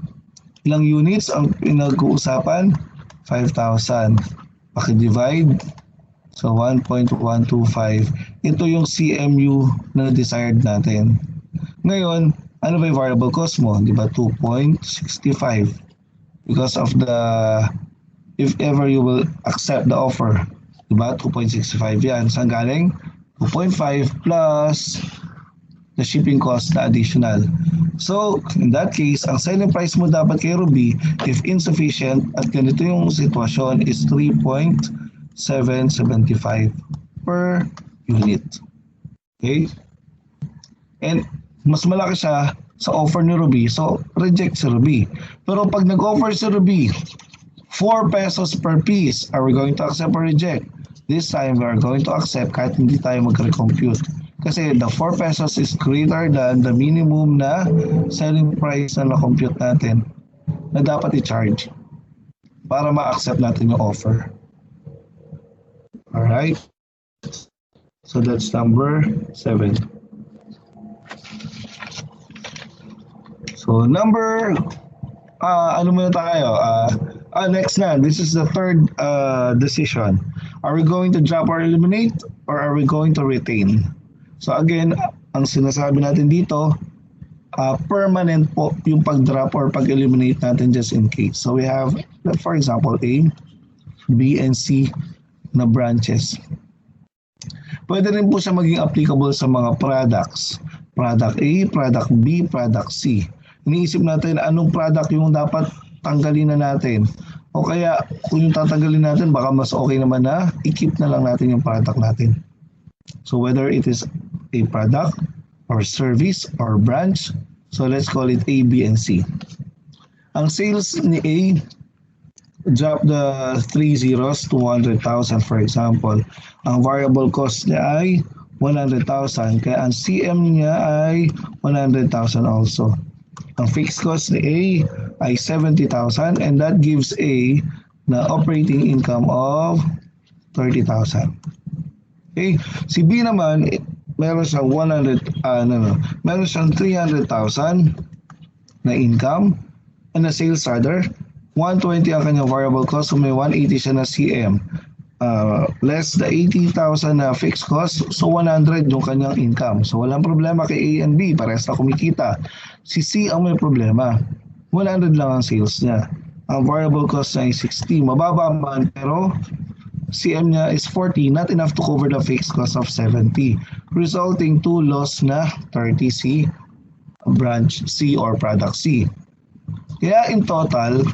Ilang units ang pinag-uusapan? 5,000. Paki-divide. So, 1.125. Ito yung CMU na desired natin. Ngayon, ano ba yung variable cost mo? Di ba? 2.65. Because of if ever you will accept the offer. Di ba? 2.65 yan. Saan galing? 2.5 plus the shipping cost na additional. So, in that case, ang selling price mo dapat kay Ruby, if insufficient, at ganito yung sitwasyon, is 3.775 per unit. Okay? And mas malaki siya sa offer ni Ruby, so reject si Ruby. Pero pag nag-offer si Ruby 4 pesos per piece, are we going to accept or reject? This time we are going to accept kahit hindi tayo mag-recompute. Kasi the 4 pesos is greater than the minimum na selling price na na-compute natin na dapat i-charge para ma-accept natin yung offer. Alright? So that's number 7. So number, ano muna tayo? Next na, this is the third decision. Are we going to drop or eliminate or are we going to retain? So again, ang sinasabi natin dito, permanent po yung pag-drop or pag-eliminate natin just in case. So we have, for example, A, B, and C na branches. Pwede rin po siya maging applicable sa mga products. Product A, product B, product C. Iniisip natin anong product yung dapat tanggalin na natin. O kaya kung yung tatanggalin natin, baka mas okay naman na i-keep na lang natin yung product natin. So whether it is a product or service or branch, so let's call it A, B, and C. Ang sales ni A, drop the 3 zeros to 100,000 for example. Ang variable cost niya ay 100,000. Kaya ang CM niya ay 100,000 also. Ang fixed cost ni A ay 70,000 and that gives A na operating income of 30,000. Okay? Si B naman, meron siyang meron siyang 300,000 na income and na sales rather. 120 ang kanyang variable cost, so may 180 siya na CM. Less the 80,000 na fixed cost, so 100 yung kanyang income. So walang problema kay A and B, parehas na kumikita. Si C ang may problema, 100 lang ang sales niya. Ang variable cost niya ay 60, mababa man pero CM niya is 40, not enough to cover the fixed cost of 70, resulting to loss na 30 C, branch C or product C. Kaya in total,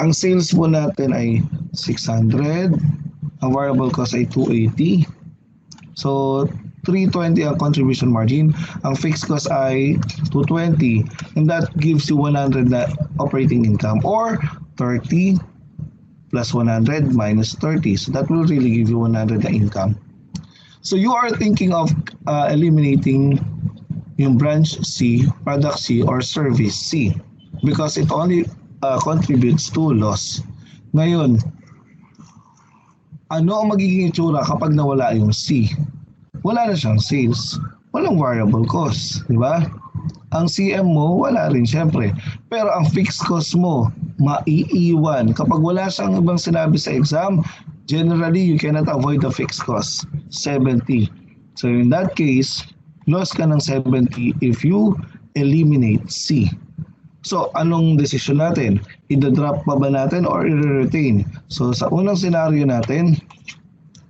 ang sales po natin ay 600, ang variable cost ay 280. So 320 ang contribution margin, ang fixed cost ay 220 and that gives you 100 na operating income or 30 plus 100 minus 30. So that will really give you 100 na income. So you are thinking of eliminating yung branch C, product C, or service C because it only contributes to loss. Ngayon, ano ang magiging itsura kapag nawala yung C? Wala na siyang sales, walang variable cost, di ba? Ang CM mo, wala rin syempre. Pero ang fixed cost mo, maiiwan. Kapag wala siyang ibang sinabi sa exam, generally, you cannot avoid the fixed cost, 70. So in that case, loss ka ng 70 if you eliminate C. So, anong decision natin? I-drop pa ba natin or i-retain? So, sa unang scenario natin,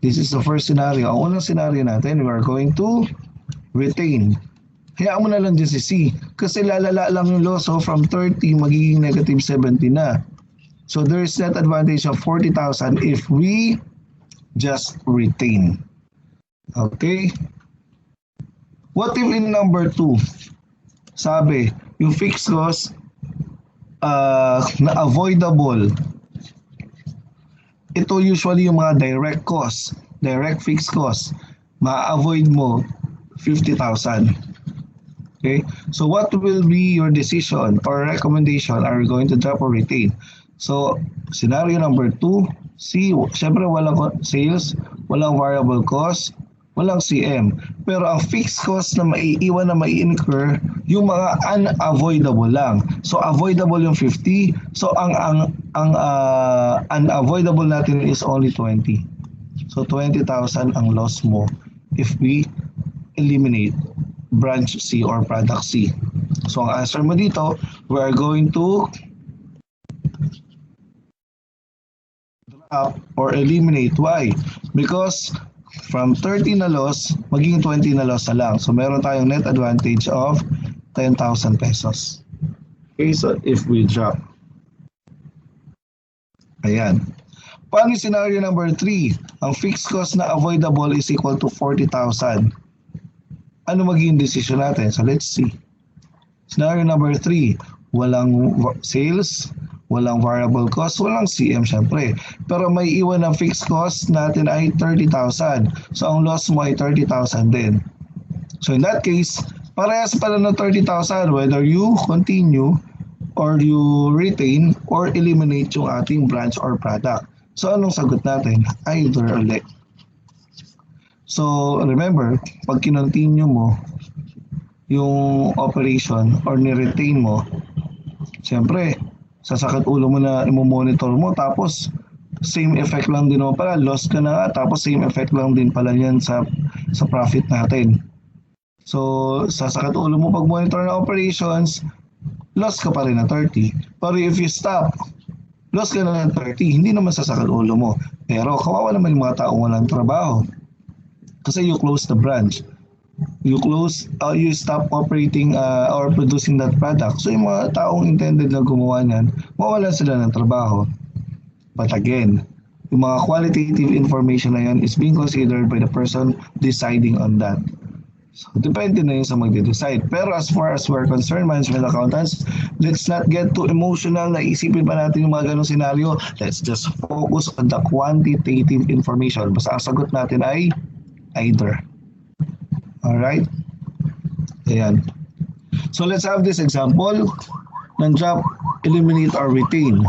this is the first scenario. Ang unang scenario natin, we are going to retain. Hayaan mo na lang dyan si C. Kasi lalala lang yung loss, so from 30, magiging negative 70 na. So, there's net advantage of 40,000 if we just retain. Okay? What if in number 2? Sabi, yung fixed cost na avoidable. Ito usually yung mga direct cost, direct fixed cost. Ma-avoid mo 50,000. Okay? So what will be your decision or recommendation? Are you going to drop or retain? So scenario number 2, C, syempre walang sales, walang variable cost, walang CM. Pero ang fixed cost na maiiwan na mai-incur, yung mga unavoidable lang. So avoidable yung 50. So ang unavoidable natin is only 20. So 20,000 ang loss mo if we eliminate branch C or product C. So ang answer mo dito, we are going to drop or eliminate. Why? Because from 30 na loss, magiging 20 na loss na lang. So meron tayong net advantage of 10,000 pesos. Okay, so if we drop. Ayan. Paano yung scenario number 3? Ang fixed cost na avoidable is equal to 40,000. ano magiging decision natin? So let's see. Scenario number 3, walang sales, walang variable cost, walang CM syempre. Pero may iwan ng fixed cost natin ay 30,000. So ang loss mo ay 30,000 din. So in that case, parehas pala ng 30,000 whether you continue or you retain or eliminate yung ating branch or product. So anong sagot natin? Either ulit. So remember, pag kinontinue mo yung operation or ni-retain mo, siyempre, sasakit ulo mo na i-monitor mo tapos same effect lang din naman pala, loss ka na nga tapos same effect lang din pala yan sa profit natin. So sasakit ulo mo pag monitor na operations, loss ka pa rin na 30. Pero if you stop, loss ka na ng 30, hindi naman sasakit ulo mo. Pero kawawa naman yung mga taong walang trabaho. Kasi you close the branch. You stop operating or producing that product. So yung mga taong intended na gumawa niyan, mawalan sila ng trabaho. But again, yung mga qualitative information na yan is being considered by the person deciding on that. So, depende na yun sa magde-decide. Pero as far as we're concerned, management accountants, let's not get too emotional na isipin pa natin yung mga ganong senaryo. Let's just focus on the quantitative information. Basta ang sagot natin ay either. Alright? Ayan. So, let's have this example ng drop, eliminate, or retain.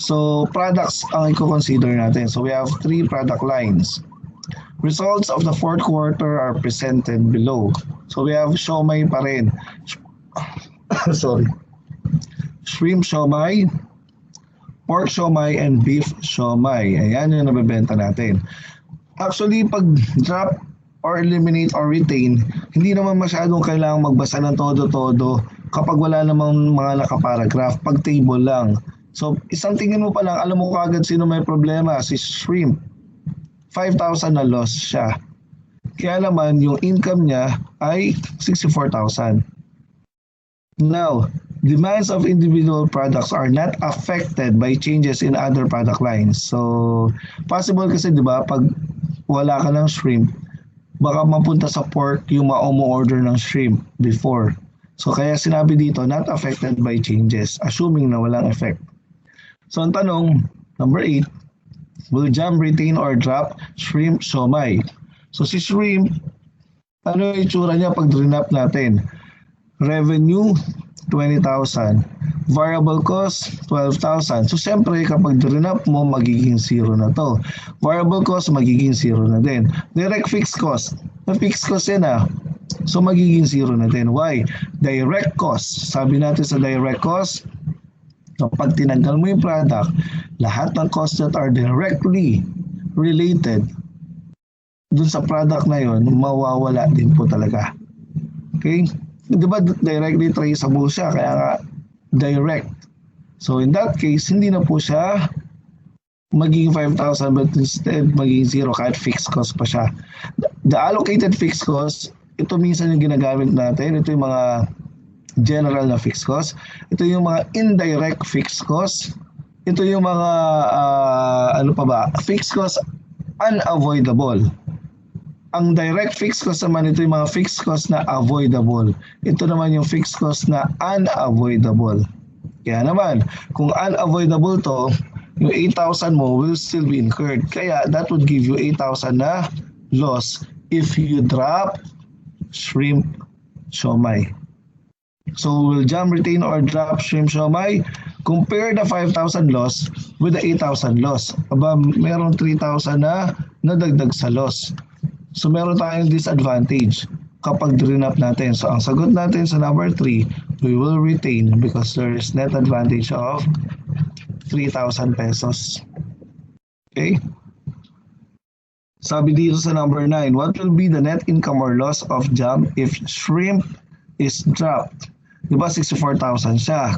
So, products ang i-consider natin. So, we have 3 product lines. Results of the fourth quarter are presented below. So we have siomai pa rin. Sorry. Shrimp siomai, pork siomai, and beef siomai. Ayan yung nabibenta natin. Actually, pag drop or eliminate or retain, hindi naman masyadong kailangang magbasa ng todo-todo kapag wala namang mga nakaparagraph. Pag table lang. So isang tingin mo pa lang, alam mo kagad sino may problema, si shrimp. 5,000 na loss siya. Kaya naman, yung income niya ay 64,000. Now, demands of individual products are not affected by changes in other product lines. So, possible kasi, di ba, pag wala ka ng shrimp, baka mapunta sa pork yung ma-order ng shrimp before. So, kaya sinabi dito, not affected by changes, assuming na walang effect. So, ang tanong, number 8, will jam, retain, or drop shrimp siomai? So si shrimp, ano yung itsura niya pag drinap natin? Revenue, 20,000. Variable cost, 12,000. So siyempre kapag drinap mo, magiging 0 na to. Variable cost, magiging 0 na din. Direct fixed cost. Na-fixed cost yan ah. So magiging 0 na din. Why? Direct cost. Sabi natin sa direct cost, kapag tinanggal mo yung product, lahat ng costs that are directly related dun sa product na yun, mawawala din po talaga. Okay? Di ba directly traceable siya, kaya nga direct. So in that case, hindi na po siya magiging 5,000 but instead magiging 0 kahit fixed cost pa siya. The allocated fixed cost, ito minsan yung ginagamit natin, ito yung mga general na fixed cost. Ito yung mga indirect fixed cost. Ito yung mga fixed cost unavoidable. Ang direct fixed cost naman, ito yung mga fixed cost na avoidable. Ito naman yung fixed cost na unavoidable. Kaya naman, kung unavoidable to, yung 8,000 mo will still be incurred. Kaya that would give you 8,000 na loss if you drop shrimp siomai. So will jam, retain, or drop shrimp siomai? Compare the 5,000 loss with the 8,000 loss. Aba, meron 3,000 na nadagdag sa loss. So meron tayong disadvantage kapag drinap natin. So ang sagot natin sa number 3, we will retain because there is net advantage of 3,000 pesos. Okay? Sabi dito sa number 9, what will be the net income or loss of jam if shrimp is dropped? Diba 64,000 siya?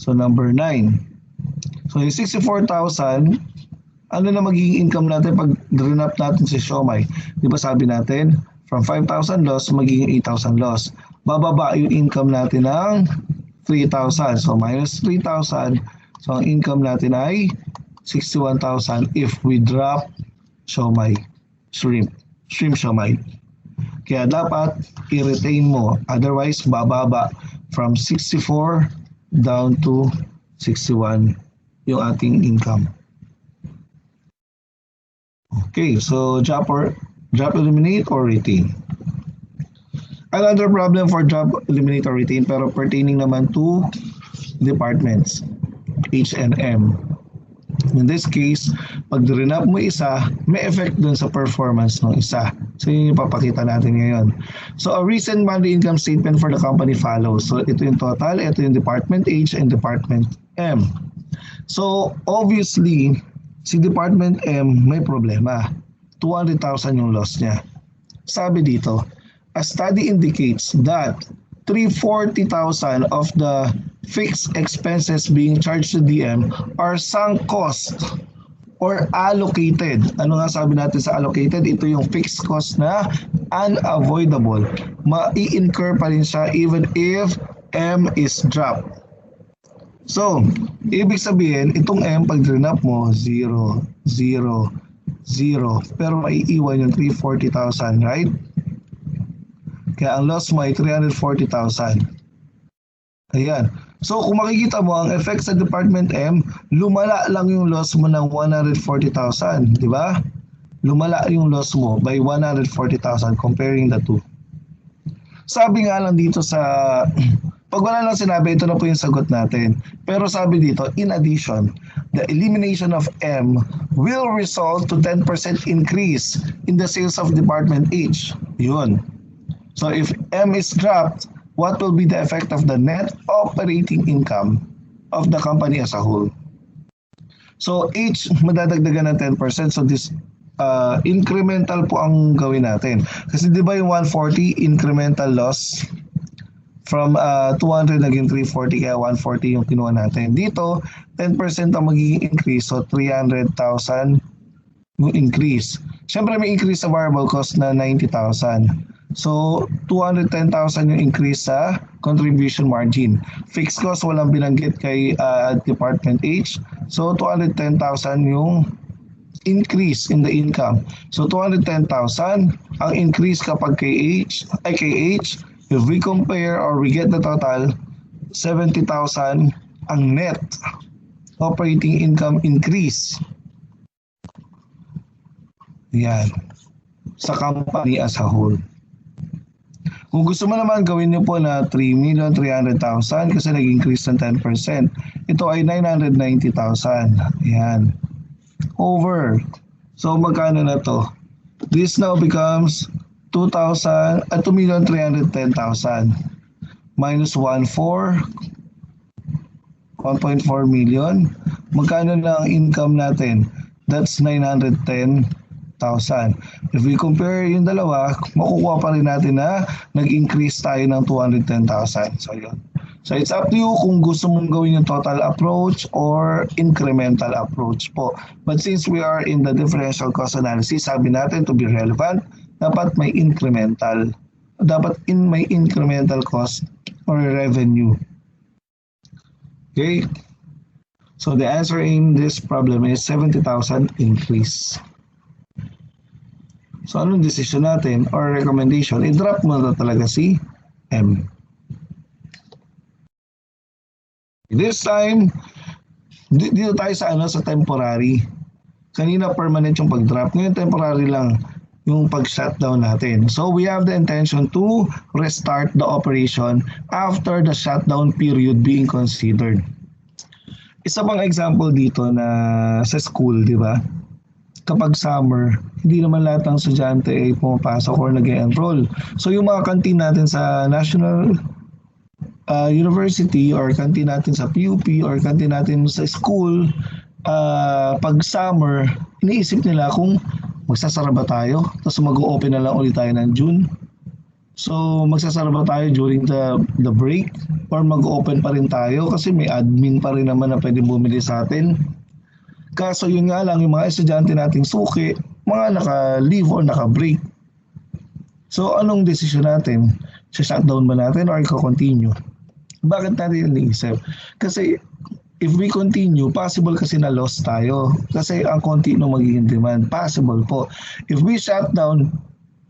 So number 9. So yung 64,000, ano na magiging income natin pag drinap natin si siomai? Diba sabi natin, from 5,000 loss, magiging 8,000 loss. Bababa yung income natin ng 3,000. So minus 3,000. So ang income natin ay 61,000 if we drop siomai, shrimp siomai. Kaya dapat i-retain mo. Otherwise, bababa from 64 down to 61 yung ating income. Okay, so drop, eliminate, or retain. Another problem for drop, eliminate, or retain pero pertaining naman to departments, H and M. In this case, pag rinap mo isa, may effect dun sa performance ng isa. So yun yung papakita natin ngayon. So a recent monthly income statement for the company follows. So ito yung total, ito yung department H and department M. So obviously, si department M may problema. 200,000 yung loss niya. Sabi dito, a study indicates that 340,000 of the fixed expenses being charged to DM are sunk cost or allocated. Ano nga sabi natin sa allocated? Ito yung fixed cost na unavoidable. Ma-i-incur pa rin siya even if M is dropped. So, ibig sabihin, itong M pag drinap mo, 0, 0, 0. Pero maiiwan yung 340,000, right? Kaya ang loss mo ay 340,000. Ayan. So kung makikita mo, ang effect sa Department M, lumala lang yung loss mo ng 140,000. Di ba? Lumala yung loss mo by 140,000 comparing the two. Sabi nga lang dito sa, pag wala lang sinabi, ito na po yung sagot natin. Pero sabi dito, in addition, the elimination of M will result to 10% increase in the sales of Department H. Yun. So if M is dropped, what will be the effect of the net operating income of the company as a whole? So H, madadagdagan ng 10%. So this incremental po ang gawin natin. Kasi di ba yung 140 incremental loss from 200 naging 340, kaya 140 yung kinuha natin. Dito, 10% ang magiging increase. So 300,000 yung increase. Siyempre may increase sa variable cost na 90,000. So, 210,000 yung increase sa contribution margin. Fixed cost, walang binanggit kay Department H. So, 210,000 yung increase in the income. So, 210,000 ang increase kapag kay H. If we compare or we get the total, 70,000 ang net operating income increase. Yan. Sa company as a whole. Kung gusto mo naman gawin niyo po na 3,300,000 kasi nag-increase ng 10%. Ito ay 990,000. Ayan. Over. So magkano na to? This now becomes 2,310,000 minus 1.4 million. Magkano na ang income natin? That's 910,000. If we compare yung dalawa, makukuha pa rin natin na nag-increase tayo ng 210,000. So yun. So it's up to you kung gusto mong gawin yung total approach or incremental approach po. But since we are in the differential cost analysis, sabi natin to be relevant, dapat may incremental. Dapat may incremental cost or revenue. Okay? So the answer in this problem is 70,000 increase. So anong decision natin or recommendation? I-drop mo na talaga si M. This time, dito tayo sa sa temporary. Kanina permanent yung pag-drop. Ngayon temporary lang yung pag-shutdown natin. So we have the intention to restart the operation after the shutdown period being considered. Isa pang example dito na sa school, di ba? Kapag summer, hindi naman lahat ng estudyante ay pumapasok or nag-enroll. So yung mga kantin natin sa National University or kantin natin sa PUP or kantin natin sa school, pag summer, iniisip nila kung magsasara ba tayo, tapos mag-open na lang ulit tayo ng June. So magsasara ba tayo during the break or mag-open pa rin tayo kasi may admin pa rin naman na pwede bumili sa atin. Kaso yun nga lang, yung mga estudyante nating suki, mga naka-leave or naka-break. So anong decision natin? Shutdown ba natin or i-continue? Bakit natin iniisip? Kasi if we continue, possible kasi na loss tayo. Kasi ang konti nung magiging demand. Possible po. If we shut down,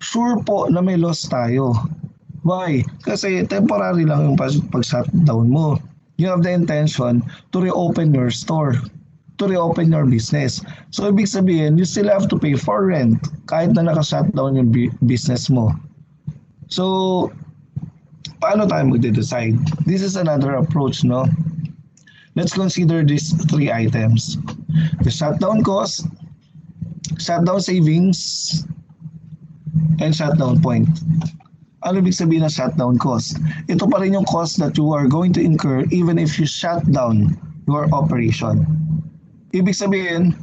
sure po na may loss tayo. Why? Kasi temporary lang yung pag-shutdown mo. You have the intention to reopen your store, to reopen your business. So, ibig sabihin, you still have to pay for rent kahit na naka-shutdown yung business mo. So, paano tayo magde-decide? This is another approach, no? Let's consider these three items. The shutdown cost, shutdown savings, and shutdown point. Ano ibig sabihin ng shutdown cost? Ito pa rin yung cost that you are going to incur even if you shut down your operation. Ibig sabihin,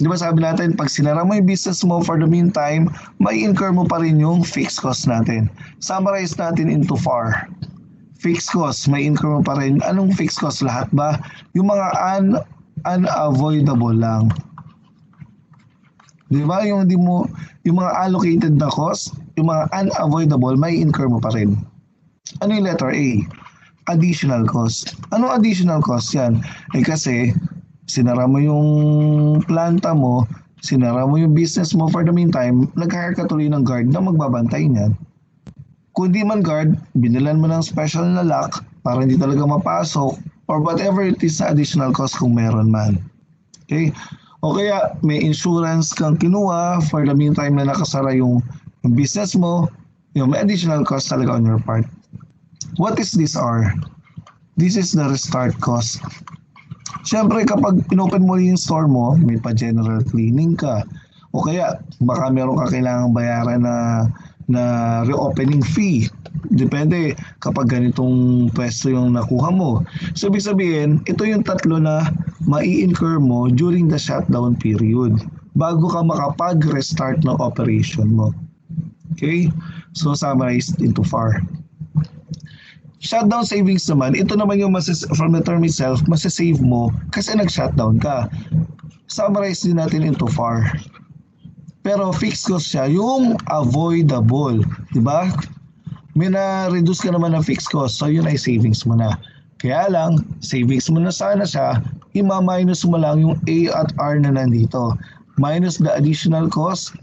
di ba sabi natin, pag sinara mo yung business mo for the meantime, may incur mo pa rin yung fixed cost natin. Summarize natin into 4. Fixed cost, may incur mo pa rin. Anong fixed cost? Lahat ba? Yung mga unavoidable lang. Di ba? Yung mga allocated na cost, yung mga unavoidable, may incur mo pa rin. Ano yung letter A? Additional cost. Anong additional cost yan? Kasi sinara mo yung planta mo, sinara mo yung business mo for the meantime, nag-hire ka tuloy ng guard na magbabantay niyan. Kung di man guard, binilan mo ng special na lock para hindi talaga mapasok or whatever it is na additional cost kung meron man. Okay? O kaya may insurance kang kinuha for the meantime na nakasara yung business mo, yung may additional cost talaga on your part. What is this R? This is the restart cost. Siyempre kapag inopen mo yung store mo, may pa-general cleaning ka. O kaya baka meron ka kailangang bayaran na reopening fee. Depende kapag ganitong pwesto yung nakuha mo. So ibig sabihin, ito yung tatlo na mai-incur mo during the shutdown period bago ka makapag-restart ng operation mo. Okay? So summarized into 4. Shutdown savings naman, ito naman yung from the term itself, masasave mo kasi nag-shutdown ka. Summarize din natin into 4. Pero fixed cost siya, yung avoidable, di ba? May na-reduce ka naman ng fixed cost, so yun ay savings mo na. Kaya lang, savings mo na sana siya, ima-minus mo lang yung A at R na nandito. Minus the additional cost,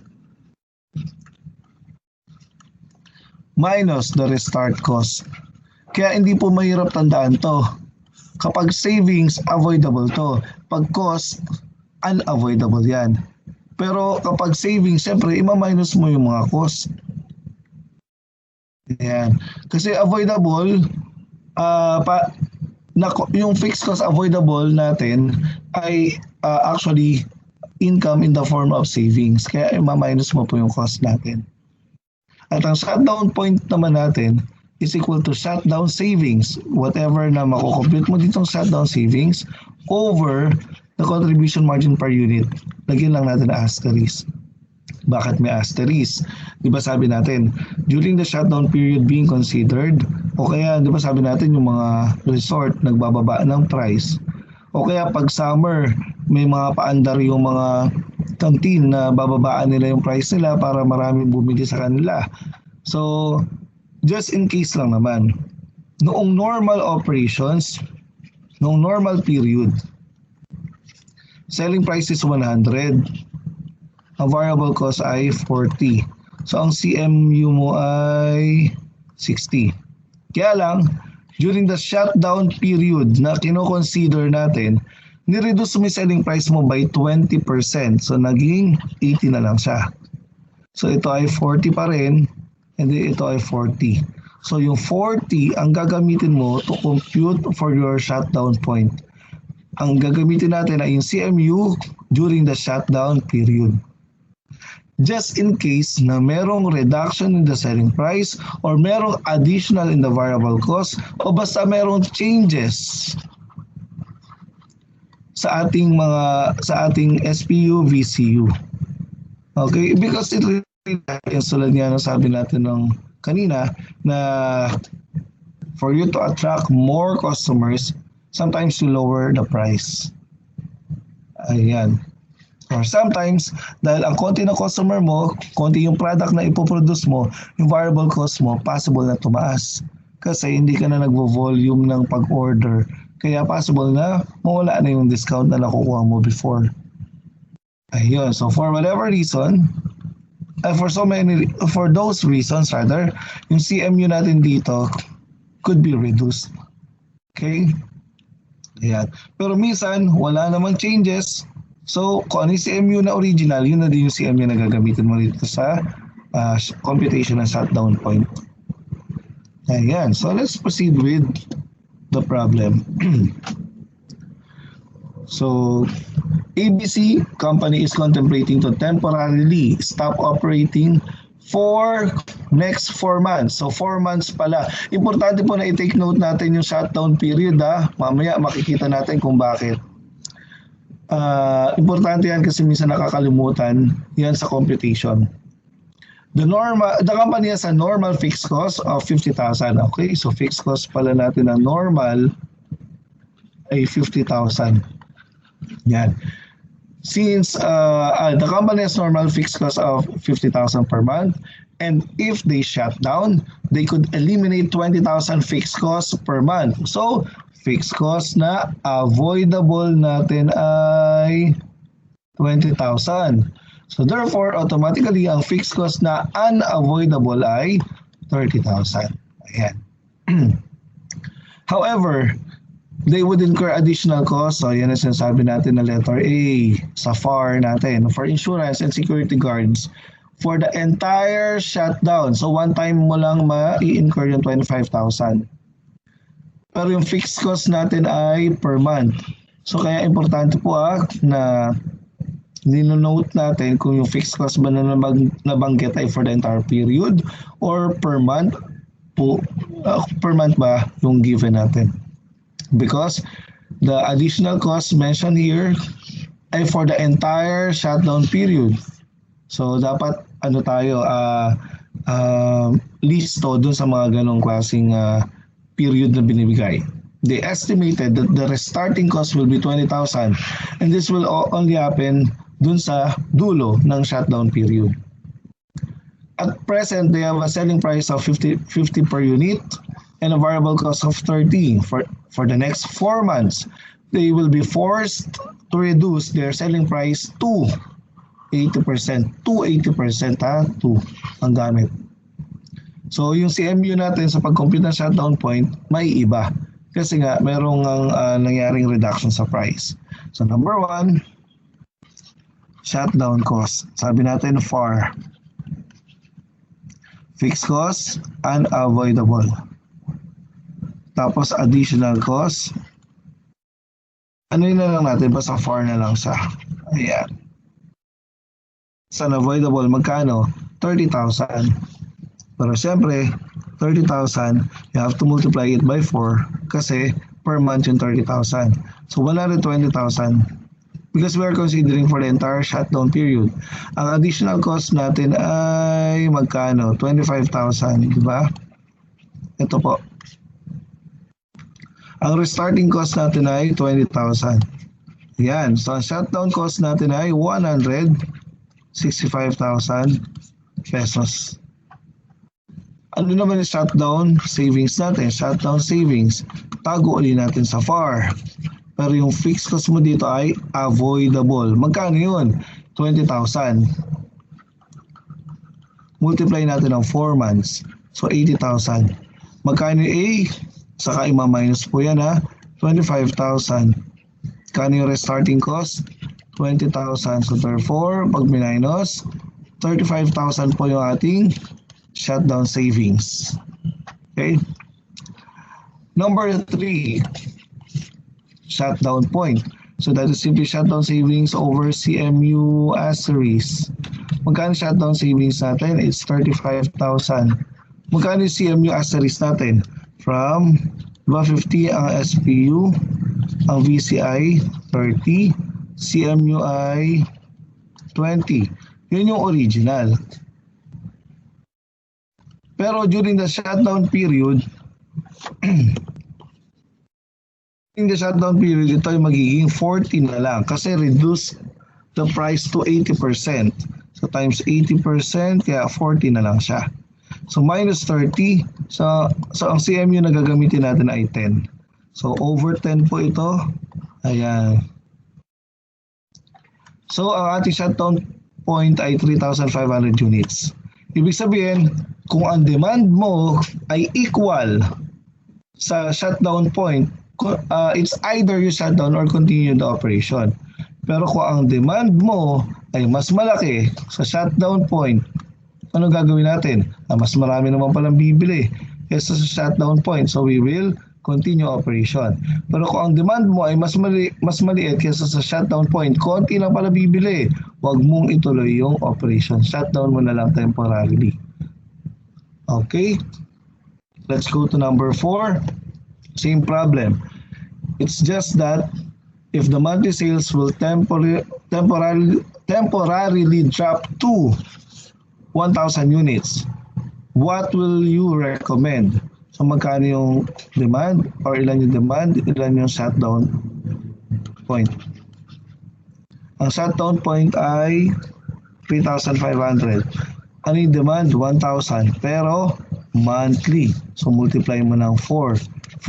minus the restart cost. Kaya hindi po mahirap tandaan to. Kapag savings, avoidable to. Pag cost, unavoidable yan. Pero kapag savings, siyempre, ima-minus mo yung mga cost. Yan. Kasi avoidable, yung fixed cost avoidable natin ay actually income in the form of savings. Kaya ima-minus mo po yung cost natin. At ang shutdown point naman natin is equal to shutdown savings. Whatever na makukompute mo ditong shutdown savings over the contribution margin per unit. Lagyan lang natin na asterisk. Bakit may asterisk? Di ba sabi natin, during the shutdown period being considered, o kaya di ba sabi natin yung mga resort nagbababa ng price, o kaya pag summer, may mga paandar yung mga canteen na bababaan nila yung price nila para maraming bumili sa kanila. So, just in case lang naman, noong normal operations, noong normal period, selling price is 100. Ang variable cost ay 40. So, ang CMU mo ay 60. Kaya lang, during the shutdown period na kino-consider natin, nireduce mo yung selling price mo by 20%. So, naging 80 na lang siya. So, ito ay 40 pa rin, and then ito ay 40. So, yung 40, ang gagamitin mo to compute for your shutdown point. Ang gagamitin natin ay yung CMU during the shutdown period. Just in case na merong reduction in the selling price or merong additional in the variable cost o basta merong changes sa ating SPU, VCU. Okay? Because it really tulad nga ng sabi natin ng kanina na for you to attract more customers, sometimes you lower the price. Ayan. Or sometimes, dahil ang konti ng customer mo, konti yung product na ipoproduce mo, yung variable cost mo, possible na tumaas. Kasi hindi ka na nagvo-volume ng pag-order. Kaya possible na mawala na yung discount na nakukuha mo before. Ayun. So for whatever reason, for those reasons rather, yung CMU natin dito could be reduced. Okay? Ayan. Pero minsan, wala namang changes. So, kung ano yung CMU na original, yun na din yung CMU na gagamitin mo dito sa computation ng shutdown point. Ayan. So, let's proceed with the problem. So, ABC company is contemplating to temporarily stop operating for next 4 months. So 4 months pala. Importante po na i-take note natin yung shutdown period ha. Mamaya makikita natin kung bakit. Importante yan kasi minsan nakakalimutan yan sa computation. The company has a normal fixed cost of 50,000. Okay, so fixed cost pala natin na normal ay 50,000. Yan. Since the company has normal fixed cost of 50,000 per month, and if they shut down, they could eliminate 20,000 fixed costs per month. So, fixed cost na avoidable natin ay 20,000. So, therefore, automatically, ang fixed cost na unavoidable ay 30,000. Ayan. However, they would incur additional costs. So, yan ang sinasabi natin na letter A sa FAR natin. For insurance and security guards for the entire shutdown. So, one time mo lang ma-i-incur yung 25,000. Pero yung fixed cost natin ay per month. So, kaya importante po na nino-note natin kung yung fixed cost ba na nabanggit ay for the entire period or per month po, per month ba yung given natin. Because the additional costs mentioned here ay for the entire shutdown period. So dapat listo dun sa mga ganong klaseng period na binibigay. They estimated that the restarting cost will be 20,000 and this will only happen dun sa dulo ng shutdown period. At present, they have a selling price of 50 per unit and a variable cost of 30 for the next 4 months. They will be forced to reduce their selling price to 80%. To 80% to ang gamit. So yung CMU natin sa pag-compute ng shutdown point, may iba. Kasi nga, merong nangyaring reduction sa price. So number 1, shutdown cost. Sabi natin FAR. Fixed cost, unavoidable. Tapos additional cost. Ano yun na lang natin, basta FAR na lang siya. Ayan. Sa unavoidable, magkano? 30,000. Pero siyempre, 30,000, you have to multiply it by 4 kasi per month yung 30,000. So 120,000 because we are considering for the entire shutdown period. Ang additional cost natin ay magkano? 25,000, di ba? Ito po. Ang restarting cost natin ay 20,000. Yan. So, ang shutdown cost natin ay 165,000 pesos. Ano naman yung shutdown savings natin? Shutdown savings. Tago ulit natin sa FAR. Pero yung fixed cost mo dito ay avoidable. Magkano yun? 20,000. Multiply natin ng 4 months. So, 80,000. Magkano yung A? Saka ima-minus po yan 25,000. Kano yung restarting cost? 20,000. So therefore, pag minus, 35,000 po yung ating shutdown savings. Okay? Number 3, shutdown point. So that is simply shutdown savings over CMU asterisk. Magkano shutdown savings natin? It's 35,000. Magkano yung CMU asterisk natin? From 50 ang SPU, ang VCI 30, CMU ay 20. Yun yung original. Pero during the shutdown period, ito ay magiging 40 na lang kasi reduce the price to 80%. So times 80%, kaya 40 na lang siya. So minus 30, so ang CMU na gagamitin natin ay 10. So over 10 po ito. Ayan. So ang ating shutdown point ay 3,500 units. Ibig sabihin, kung ang demand mo ay equal sa shutdown point, it's either you shut down or continue the operation. Pero kung ang demand mo ay mas malaki sa shutdown point, ano gagawin natin? Mas marami naman palang bibili kaysa sa shutdown point. So we will continue operation. Pero kung ang demand mo ay mas maliit kaysa sa shutdown point, konti lang pala bibili, huwag mong ituloy yung operation. Shutdown mo na lang temporarily. Okay? Let's go to number 4. Same problem. It's just that if the monthly sales will temporarily drop to 1,000 units, what will you recommend? So magkano yung demand or ilan yung demand, ilan yung shutdown point. Ang shutdown point ay 3,500. Ano yung demand? 1,000. Pero monthly. So multiply mo ng 4,000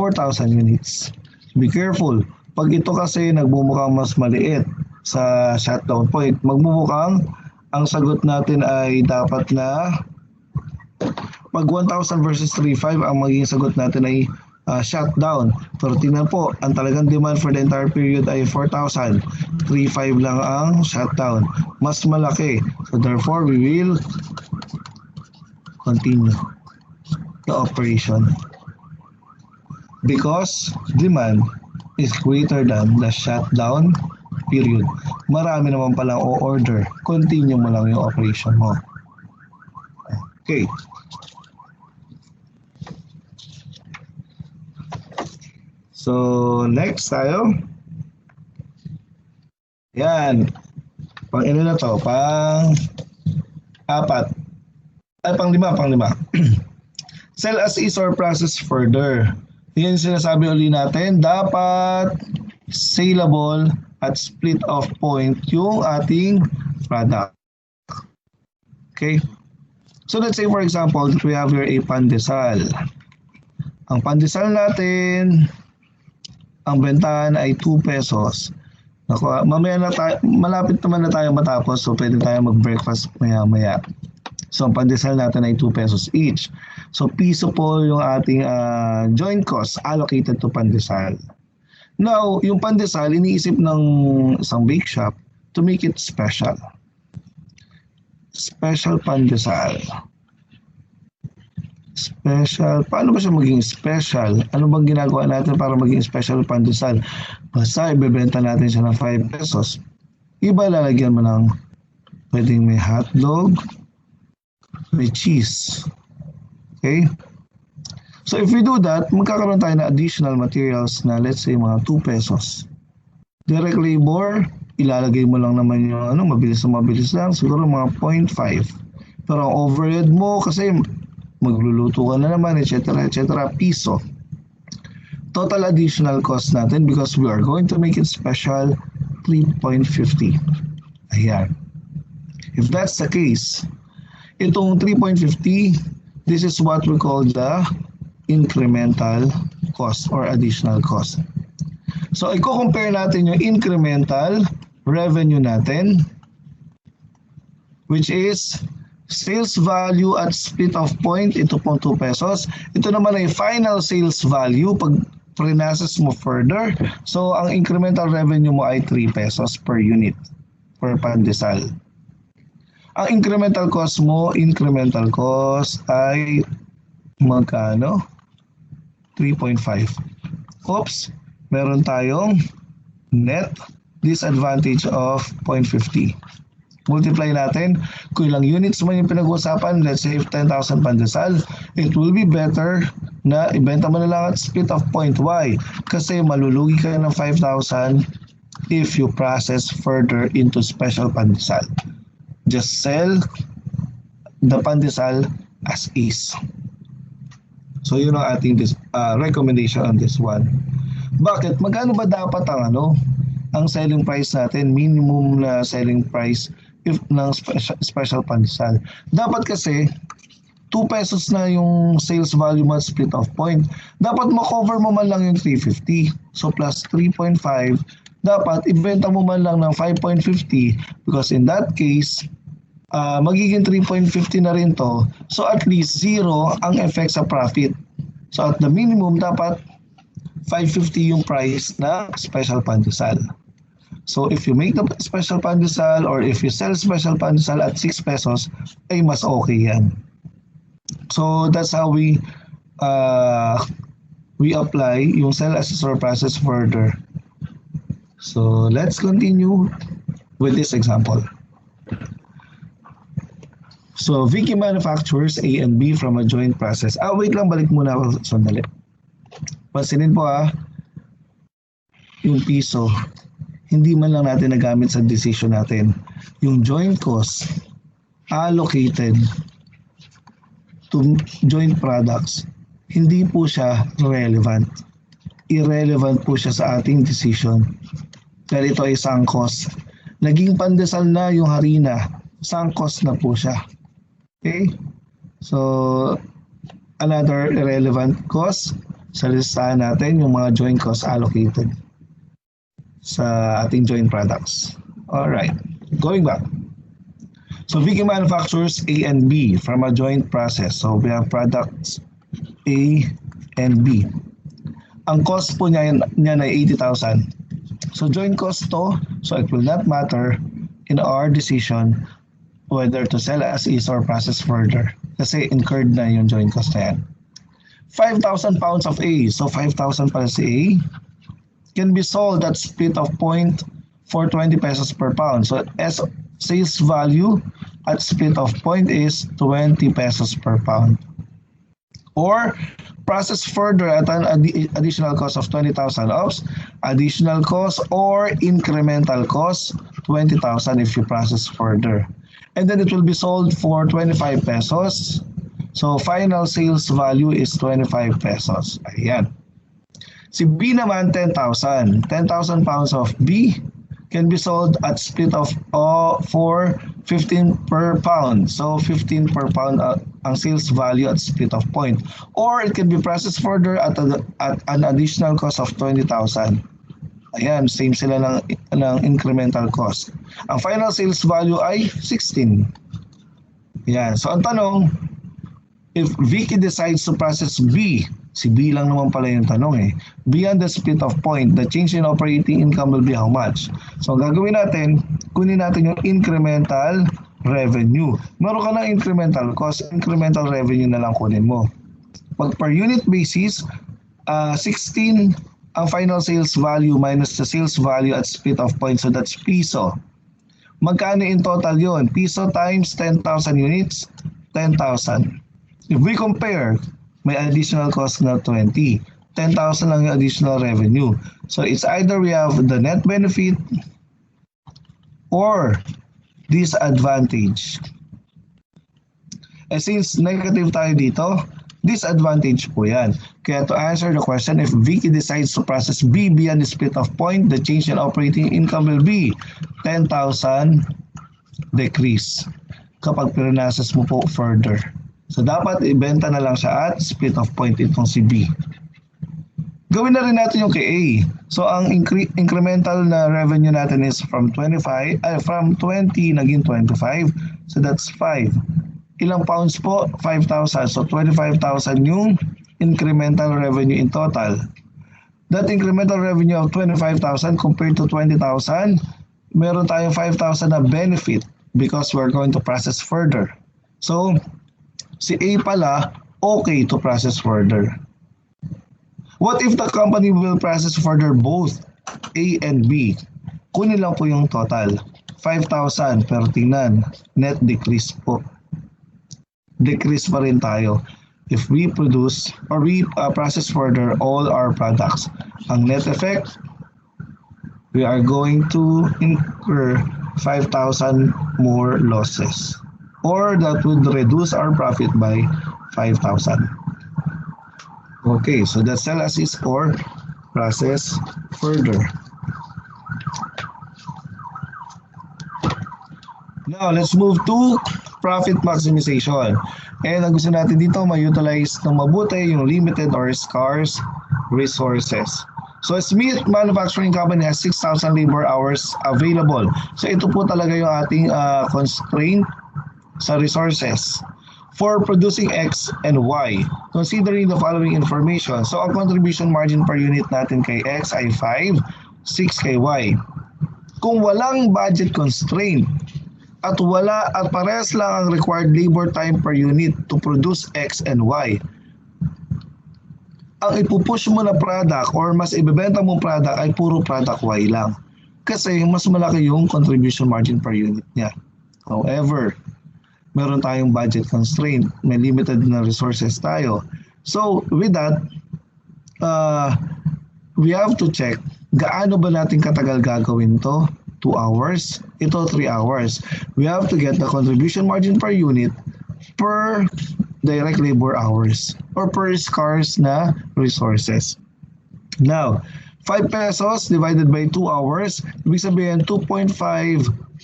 units. Be careful. Pag ito kasi nagbumukhang mas maliit sa shutdown point, magmumukhang ang sagot natin ay dapat na pag 1,000 versus 3,500, ang magiging sagot natin ay shutdown. Pero tingnan po, ang talagang demand for the entire period ay 4,000. 3,500 lang ang shutdown. Mas malaki. So therefore, we will continue the operation. Because demand is greater than the shutdown period. Marami naman palang o-order. Continue mo lang yung operation mo. Okay. So, next tayo. Yan. Pang ino na to? Pang 4. Ay, pang 5. Sell as is or process further. Yan sinasabi uli natin. Dapat saleable at split off point yung ating product. Okay? So, let's say for example, we have here a pandesal. Ang pandesal natin, ang bentahan ay 2 pesos. Naku, mamaya na tayo, malapit naman na tayo matapos, so pwede tayo mag-breakfast maya-maya. So ang pandesal natin ay 2 pesos each. So piso po yung ating joint cost allocated to pandesal. Now, yung pandesal, iniisip ng isang bake shop to make it special. Special pandesal. Special. Paano ba siya maging special? Ano bang ginagawa natin para maging special pandesal? Basta ibebenta natin siya ng 5 pesos. Iba lalagyan mo ng pwedeng may hotdog, may cheese. Okay? So if we do that, magkakaroon tayo ng additional materials na let's say mga 2 pesos. Direct labor, ilalagay mo lang naman yung mabilis lang, siguro mga 0.5. Pero ang overhead mo kasi magluluto ka na naman, etc. piso. Total additional cost natin because we are going to make it special, 3.50. Ayan. If that's the case, itong 3.50, this is what we call the incremental cost or additional cost. So, i-compare natin yung incremental revenue natin, which is sales value at split off point, ito pong 2 pesos. Ito naman ay final sales value pag pre-process mo further. So, ang incremental revenue mo ay 3 pesos per unit per pandesal. Ang incremental cost mo, incremental cost ay magkano? 3.5. Oops, meron tayong net disadvantage of 0.50. Multiply natin, kung ilang units man yung pinag-uusapan, let's say 10,000 pandesal, it will be better na ibenta mo na lang at split of point. Why? Kasi malulugi ka ng 5,000 if you process further into special pandesal. Just sell the pandesal as is. So yun ang ating recommendation on this one. Bakit? Magkano ba dapat ang selling price natin, minimum na selling price ng special pandesal? Dapat kasi 2 pesos na yung sales value mo at split off point. Dapat ma-cover mo man lang yung 350. So plus 3.5, dapat ibenta mo man lang ng 5.50 because in that case, magiging 3.50 na rin to. So at least zero ang effect sa profit. So at the minimum, dapat 550 yung price na special pandesal. So if you make the special pandesal or if you sell special pandesal at 6 pesos, ay mas okay yan. So that's how we apply yung sell as or process further. So let's continue with this example. So Vicky manufactures A and B from a joint process. Wait lang, balik muna ako sandali. Pansinin po yung piso, hindi man lang natin nagamit sa decision natin. Yung joint cost allocated to joint products, hindi po siya relevant. Irrelevant po siya sa ating decision. Dahil ito ay sunk cost. Naging pandesal na yung harina, sunk cost na po siya. Okay? So, another irrelevant cost sa listahan natin, yung mga joint costs allocated sa ating joint products. Alright, going back. So Vicky manufactures A and B from a joint process. So we have products A and B. Ang cost po niya ay 80,000. So joint cost to, so it will not matter in our decision whether to sell as is or process further. Kasi incurred na yung joint cost na yan. 5,000 pounds of A. So 5,000 para si A can be sold at split of point for 20 pesos per pound. So as sales value at split of point is 20 pesos per pound. Or process further at an additional cost of 20,000 ops, additional cost or incremental cost 20,000 if you process further. And then it will be sold for 25 pesos. So final sales value is 25 pesos. Ayan. Si B naman 10,000. 10,000 pounds of B can be sold at split of for 15 per pound. So 15 per pound ang sales value at split of point. Or it can be processed further at an additional cost of 20,000. Ayan, same sila ng incremental cost. Ang final sales value ay 16. Ayan. So ang tanong, if Vicky decides to process B, si B lang naman pala yung tanong beyond the split of point, the change in operating income will be how much? So ang gagawin natin, kunin natin yung incremental revenue. Meron ka ng incremental cost, incremental revenue na lang kunin mo. Pag per unit basis, 16 ang final sales value minus the sales value at split of point, so that's piso. Magkano in total yon? Piso times 10,000 units, 10,000. If we compare, may additional cost na 20. 10,000 lang yung additional revenue. So it's either we have the net benefit or disadvantage. And since negative tayo dito, disadvantage po yan. Kaya to answer the question, if Vicky decides to process B beyond the split of point, the change in operating income will be 10,000 decrease kapag pinrocess mo po further. So dapat ibenta na lang siya at split of point itong si B. Gawin na rin natin yung kay A. So ang incremental na revenue natin is from 20 naging 25. So that's 5. Ilang pounds po? 5,000. So 25,000 yung incremental revenue in total. That incremental revenue of 25,000 compared to 20,000, meron tayong 5,000 na benefit because we're going to process further. So si A pala, okay to process further. What if the company will process further both A and B? Kunin lang po yung total. 5,000, pero tingnan, net decrease po. Decrease pa rin tayo. If we produce or we process further all our products, ang net effect, we are going to incur 5,000 more losses. Or that would reduce our profit by 5,000. Okay, so that's sell as is or process further. Now, let's move to profit maximization. And ang gusto natin dito, ma-utilize ng mabuti yung limited or scarce resources. So Smith Manufacturing Company has 6,000 labor hours available. So ito po talaga yung ating constraint sa resources for producing X and Y, considering the following information. So, ang contribution margin per unit natin kay X ay 5, 6 kay Y. Kung walang budget constraint at parehas lang ang required labor time per unit to produce X and Y, ang ipupush mo na product or mas ibebenta mong product ay puro product Y lang. Kasi mas malaki yung contribution margin per unit niya. However, meron tayong budget constraint, may limited na resources tayo. So, with that, we have to check gaano ba natin katagal gagawin to? 2 hours? Ito 3 hours. We have to get the contribution margin per unit per direct labor hours or per scarce na resources. Now, 5 pesos divided by 2 hours, ibig sabihin 2.5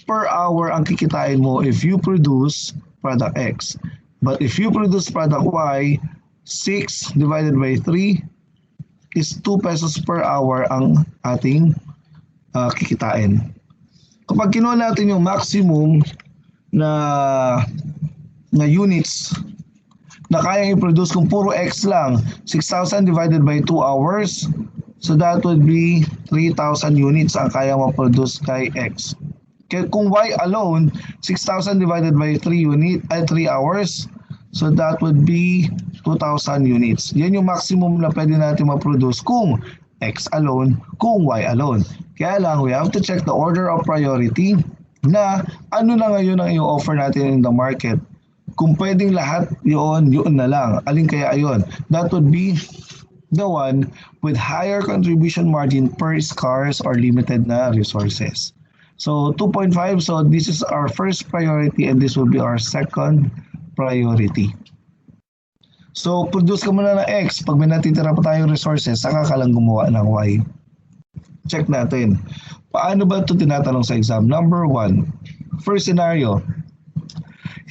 per hour ang kikitain mo if you produce product X. But if you produce product Y, 6 divided by 3 is 2 pesos per hour ang ating kikitain. Kapag kinuha natin yung maximum na units na kayang i-produce kung puro X lang, 6,000 divided by 2 hours, so that would be 3,000 units ang kaya ma-produce kay X. Kaya kung Y alone, 6,000 divided by 3 hours, so that would be 2,000 units. Yan yung maximum na pwede natin ma-produce kung X alone, kung Y alone. Kaya lang, we have to check the order of priority na ano na ngayon ang i-offer natin in the market. Kung pwedeng lahat yun na lang. Alin kaya yun? That would be the one with higher contribution margin per scarce or limited na resources. So 2.5, so this is our first priority and this will be our second priority. So produce ka muna ng X, pag may natitira pa tayong resources, saka ka lang gumawa ng Y. Check natin. Paano ba ito tinatanong sa exam? Number 1, first scenario,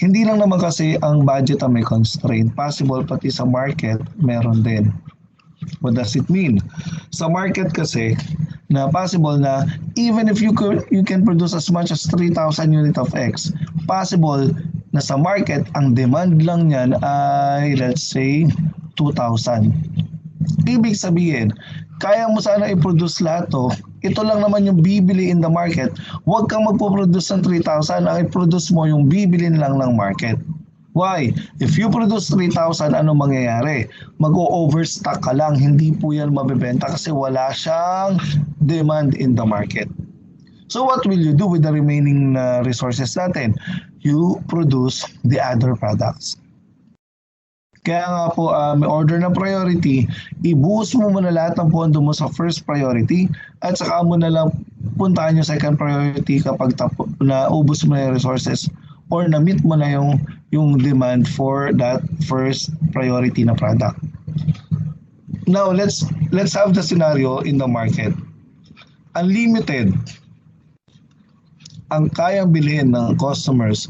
hindi lang naman kasi ang budget ang may constraint. Possible pati sa market, meron din. What does it mean? Sa market kasi, na possible na even if you can produce as much as 3,000 unit of X, possible na sa market, ang demand lang niyan ay let's say 2,000. Ibig sabihin, kaya mo sana i-produce lahat to, ito lang naman yung bibili in the market, huwag kang magpo-produce ng 3,000, ang i-produce mo yung bibilin lang ng market. Why? If you produce 3,000, ano mangyayari? Mag-overstock ka lang, hindi po yan mabebenta kasi wala siyang demand in the market. So what will you do with the remaining resources natin? You produce the other products. Kaya nga po, may order na priority, ibuhos mo muna lahat ng pondo mo sa first priority at saka mo na lang puntahan yung second priority kapag naubos mo na yung resources or na-meet mo na yung demand for that first priority na product. Now, let's have the scenario in the market. Unlimited ang kayang bilhin ng customers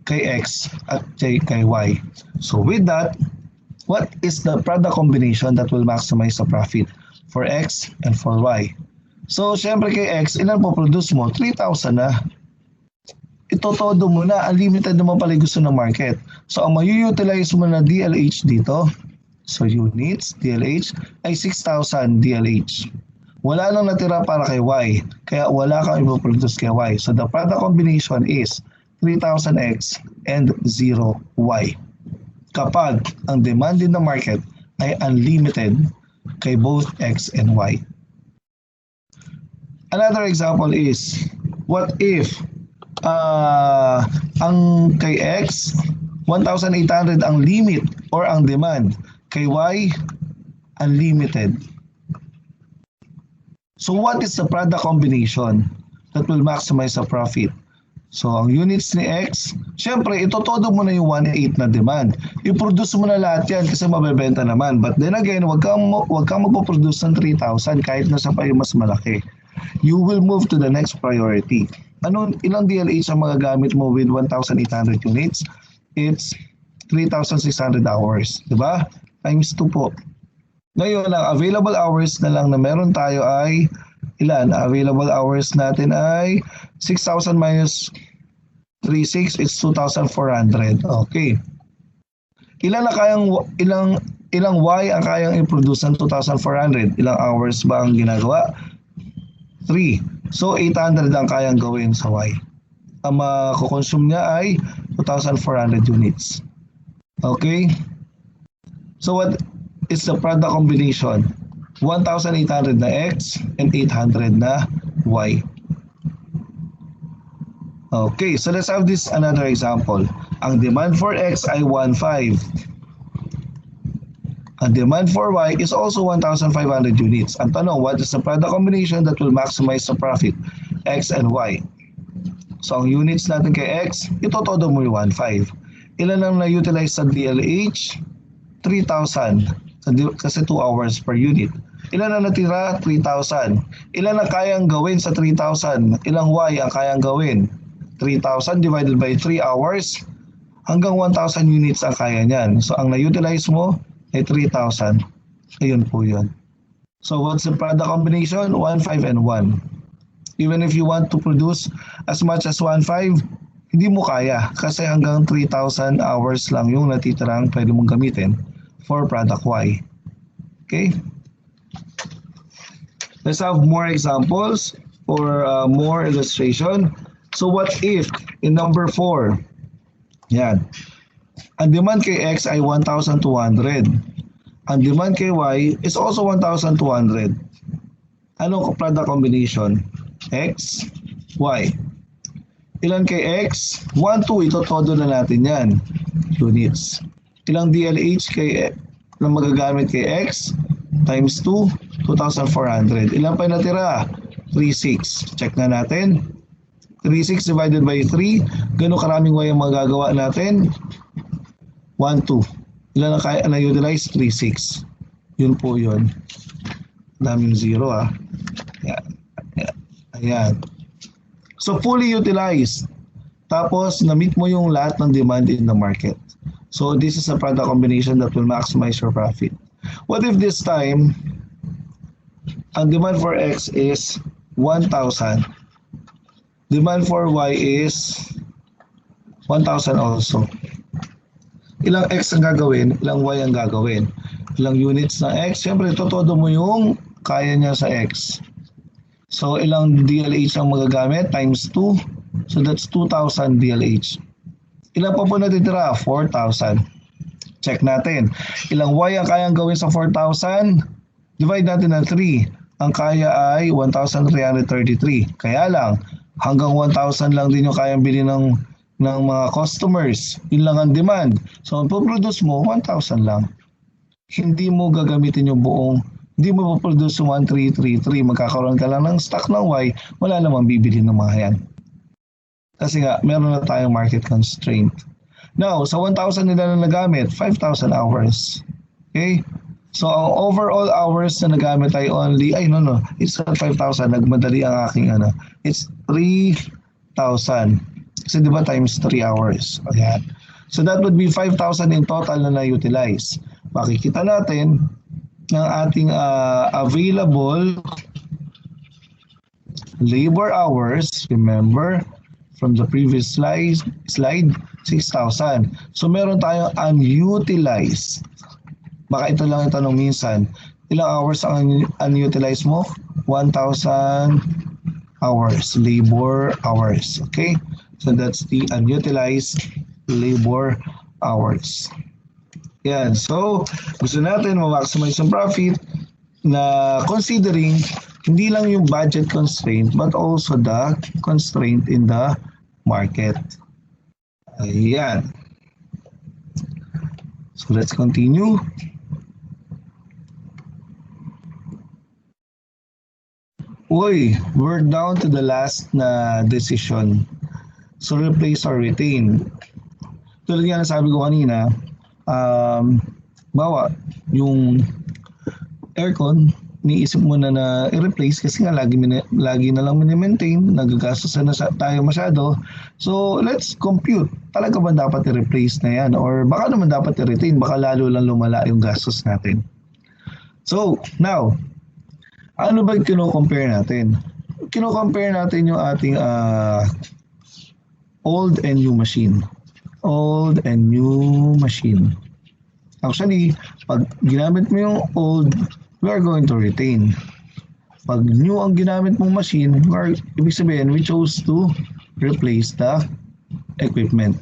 kay X at kay Y. So with that, what is the product combination that will maximize the profit for X and for Y? So syempre kay X, ilan po produce mo? 3,000 na. Ito todo mo na, unlimited naman pala gusto ng market. So ang ma-utilize mo na DLH dito, so units, DLH, ay 6,000 DLH. Wala nang natira para kay Y, kaya wala kang ipoproduce kay Y. So the product combination is 3,000X and 0Y. Kapag ang demand in the market ay unlimited kay both X and Y. Another example is, what if ang kay X, 1,800 ang limit or ang demand, kay Y, unlimited. So what is the product combination that will maximize the profit? So, ang units ni X, syempre, itotodo mo na yung 1.8 na demand. I-produce mo na lahat yan kasi mabebenta naman. But then again, wag kang magpo-produce ng 3,000 kahit nasa pa yung mas malaki. You will move to the next priority. Ilang DLH ang magagamit mo with 1,800 units? It's 3,600 hours. Diba? Times 2 po. Ngayon, ang available hours na lang na meron tayo ay ilan? Available hours natin ay 6,000 minus 36 is 2,400. Okay. Ilang Y ang kayang i-produce ng 2,400? Ilang hours ba ang ginagawa? 3. So 800 ang kayang gawin sa Y. Ang makukonsume niya ay 2,400 units. Okay? So what is the product combination? 1,800 na X and 800 na Y. Okay, so let's have this another example. Ang demand for X ay 1,500. Ang demand for Y is also 1,500 units. Ang tanong, what is the product combination that will maximize the profit? X and Y. So ang units natin kay X, itotodo mo yung 1,500. Ilan ang na-utilize sa DLH? 3,000. Kasi 2 hours per unit. Ilan ang natira? 3,000. Ilan ang kayang gawin sa 3,000? Ilang Y ang kayang gawin? 3,000 divided by 3 hours, hanggang 1,000 units ang kaya niyan. So, ang na-utilize mo ay 3,000. Ayun po yun. So, what's the product combination? 1,500 and 1. Even if you want to produce as much as 1,500, hindi mo kaya kasi hanggang 3,000 hours lang yung natitirang pwede mong gamitin for product Y. Okay? Let's have more examples or more illustration. So what if in number 4, yan, ang demand kay X ay 1,200. Ang demand kay Y is also 1,200. Anong product combination? X, Y. Ilan kay X? 1, 2. Ito todo na natin yan. Units. Ilang DLH na magagamit kay X? Times 2, 2,400. Ilan pa natira? 3,600. Check na natin. 3,600 divided by 3. Gano'ng karaming Y ang magagawa natin? 1, 2. Ilan na kaya na-utilize? 3,600. Yun po yun. Daming 0 ah. Ayan. Ayan. So fully utilized. Tapos na-meet mo yung lahat ng demand in the market. So this is a product combination that will maximize your profit. What if this time, ang demand for X is 1,000. Demand for Y is 1,000 also. Ilang X ang gagawin, ilang Y ang gagawin. Ilang units ng X, siyempre todo mo yung kaya niya sa X. So ilang DLH ang magagamit? Times 2. So that's 2,000 DLH. Ilan pa po natitira? 4,000. Check natin. Ilang Y ang kayang gawin sa 4,000? Divide natin ng 3. Ang kaya ay 1,333. Kaya lang, hanggang 1,000 lang din yung kayang bili ng mga customers. Yun lang ang demand. So, ang produce mo, 1,000 lang. Hindi mo gagamitin yung buong, hindi mo produce yung 1,333. Magkakaroon ka lang ng stock ng Y, wala namang bibili ng mga yan. Kasi nga, meron na tayong market constraint. Now, sa 1,000 nila na nagamit, 5,000 hours. Okay? So, ang overall hours na nagamit ay only, it's not 5,000. Nagmadali ang aking it's 3,000. Kasi di ba times 3 hours. Ayan. So, that would be 5,000 in total na na-utilize. Makikita natin ng ating available labor hours, remember, from the previous slide, 6,000. So, meron tayong unutilized. Baka ito lang yung tanong minsan. Ilang hours ang unutilized mo? 1,000 hours, labor hours. Okay? So, that's the unutilized labor hours. Yan. So, gusto natin ma-maximize yung profit na considering hindi lang yung budget constraint but also the constraint in the market. Ayan. So, let's continue. Uy, we're down to the last na decision. So, replace or retain. Tulad nga na sabi ko kanina, bawa, yung aircon, niisip mo na i-replace kasi nga lagi na lang mini-maintain, nagagastos na tayo masyado. So, let's compute. Talaga ba dapat i-replace na yan? Or baka naman dapat i-retain, baka lalo lang lumala yung gastos natin. So, now, ano ba yung kino-compare natin? Kino-compare natin yung ating old and new machine. Old and new machine. Actually, pag ginamit mo yung old, we are going to retain. Pag new ang ginamit mong machine, ibig sabihin, we chose to replace the equipment.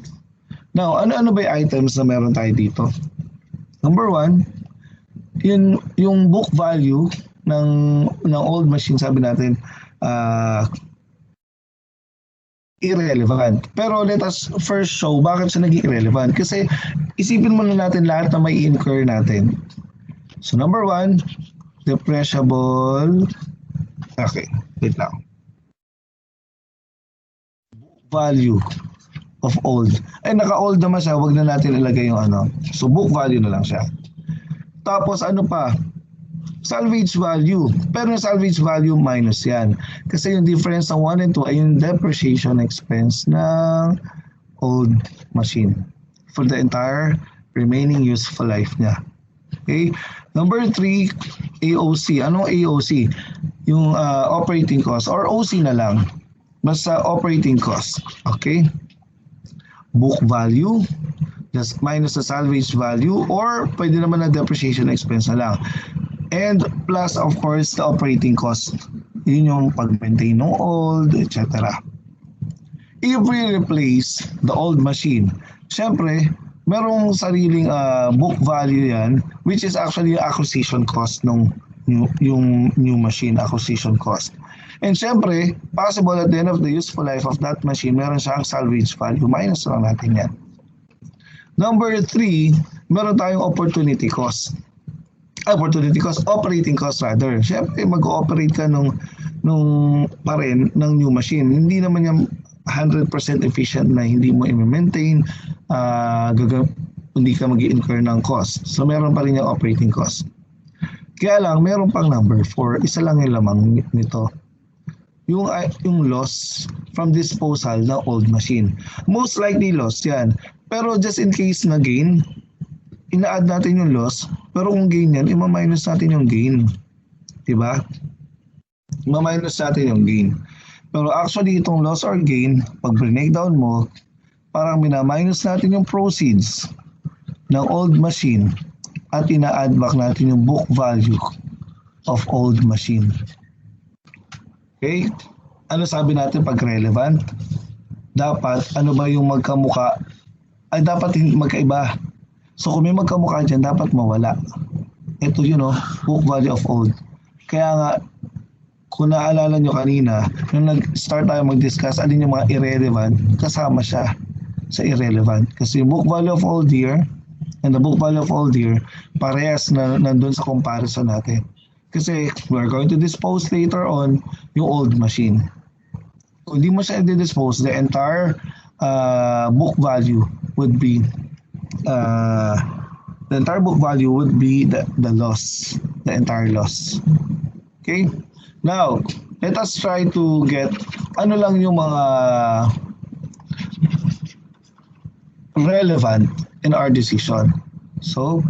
Now, ano-ano ba yung items na meron tayo dito? Number one, yung book value ng old machine, sabi natin, irrelevant. Pero let us first show bakit siya naging irrelevant. Kasi isipin muna natin lahat na may incur natin. So number one, depreciable. Okay, wait lang. Value of old. Ay, naka-old naman siya. Huwag na natin ilagay yung ano. So book value na lang siya. Tapos ano pa? Salvage value. Pero yung salvage value minus yan. Kasi yung difference ng 1 and 2 ay yung depreciation expense ng old machine for the entire remaining useful life niya. Okay? Number 3, AOC. Anong AOC? Yung operating cost or OC na lang. Basta operating cost. Okay? Book value just minus the salvage value or pwede naman na depreciation expense na lang. And plus of course the operating cost. Yun yung pag-maintain ng old, etc. If we replace the old machine, syempre, merong sariling book value yan, which is actually yung acquisition cost ng yung new machine, acquisition cost. And syempre, possible at the end of the useful life of that machine, meron siyang salvage value. Minus lang natin yan. Number 3, meron tayong opportunity cost. Operating cost rather. Syempre, mag-ooperate ka nung pa rin ng new machine. Hindi naman yung 100% efficient na hindi mo i-maintain, hindi ka mag-i-incur ng cost. So, meron pa rin yung operating cost. Kaya lang, meron pang number 4. Isa lang yung lamang nito. Yung loss from disposal ng old machine. Most likely loss yan. Pero just in case na gain, ina-add natin yung loss, pero kung gain yan, ima-minus natin yung gain. Diba? Ima-minus natin yung gain. Pero actually, itong loss or gain, pag breakdown mo, parang mina-minus natin yung proceeds ng old machine at ina-add back natin yung book value of old machine. Okay? Ano sabi natin pag relevant? Dapat, ano ba yung magkamuka? Ay, dapat magkaiba. So kung may magkamukha dyan, dapat mawala. Ito yun book value of old. Kaya nga, kung naalala nyo kanina, nung nag-start tayo mag-discuss alin yung mga irrelevant, kasama siya sa irrelevant. Kasi yung book value of old year and the book value of old year, parehas na nandun sa comparison natin. Kasi we're going to dispose later on yung old machine. Kung di mo siya i-dispose, the entire book value would be the loss, the entire loss. Okay? Now, let us try to get ano lang yung mga relevant in our decision. So,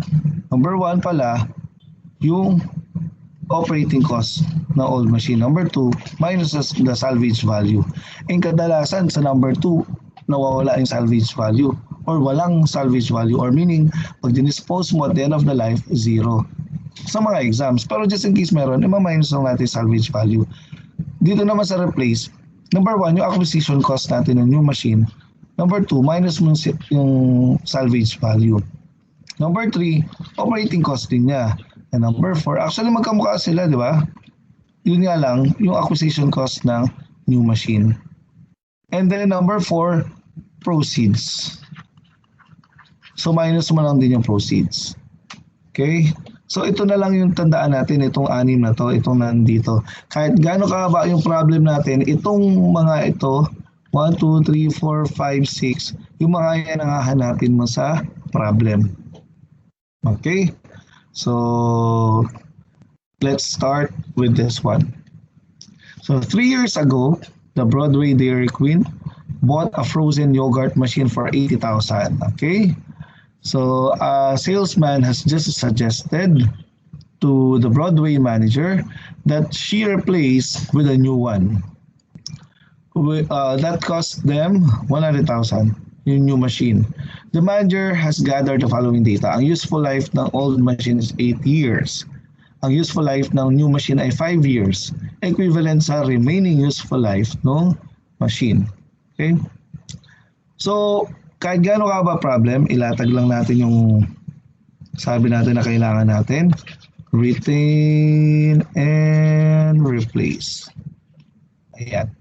number 1 pala, yung operating cost ng old machine. Number 2, minus the salvage value. And kadalasan sa number 2, nawawala yung salvage value or walang salvage value or meaning pag dinispose mo at the end of the life, 0 sa mga exams. Pero just in case meron, ima-minus lang natin salvage value. Dito naman sa replace, number 1, yung acquisition cost natin ng new machine. Number 2, minus mo yung salvage value. Number 3, operating cost din niya. And number 4, actually magkamukha sila, di ba? Yun nga lang, yung acquisition cost ng new machine. And then number 4, proceeds. So minus mo lang din yung proceeds. Okay? So ito na lang yung tandaan natin, itong 6 na to, itong nandito. Kahit gaano kahaba yung problem natin, itong mga ito, 1, 2, 3, 4, 5, 6, yung mga yan ang hahanapin mo sa problem. Okay? So, let's start with this one. So 3 years ago, the Broadway Dairy Queen bought a frozen yogurt machine for 80,000. Okay? So a salesman has just suggested to the Broadway manager that she replace with a new one. That cost them 100,000, yung new machine. The manager has gathered the following data. Ang useful life ng old machine is 8 years. Ang useful life ng new machine ay 5 years. Equivalent sa remaining useful life ng machine. Okay? So, kahit gaano ka ba problem, ilatag lang natin yung sabi natin na kailangan natin. Retain and replace. Ayan.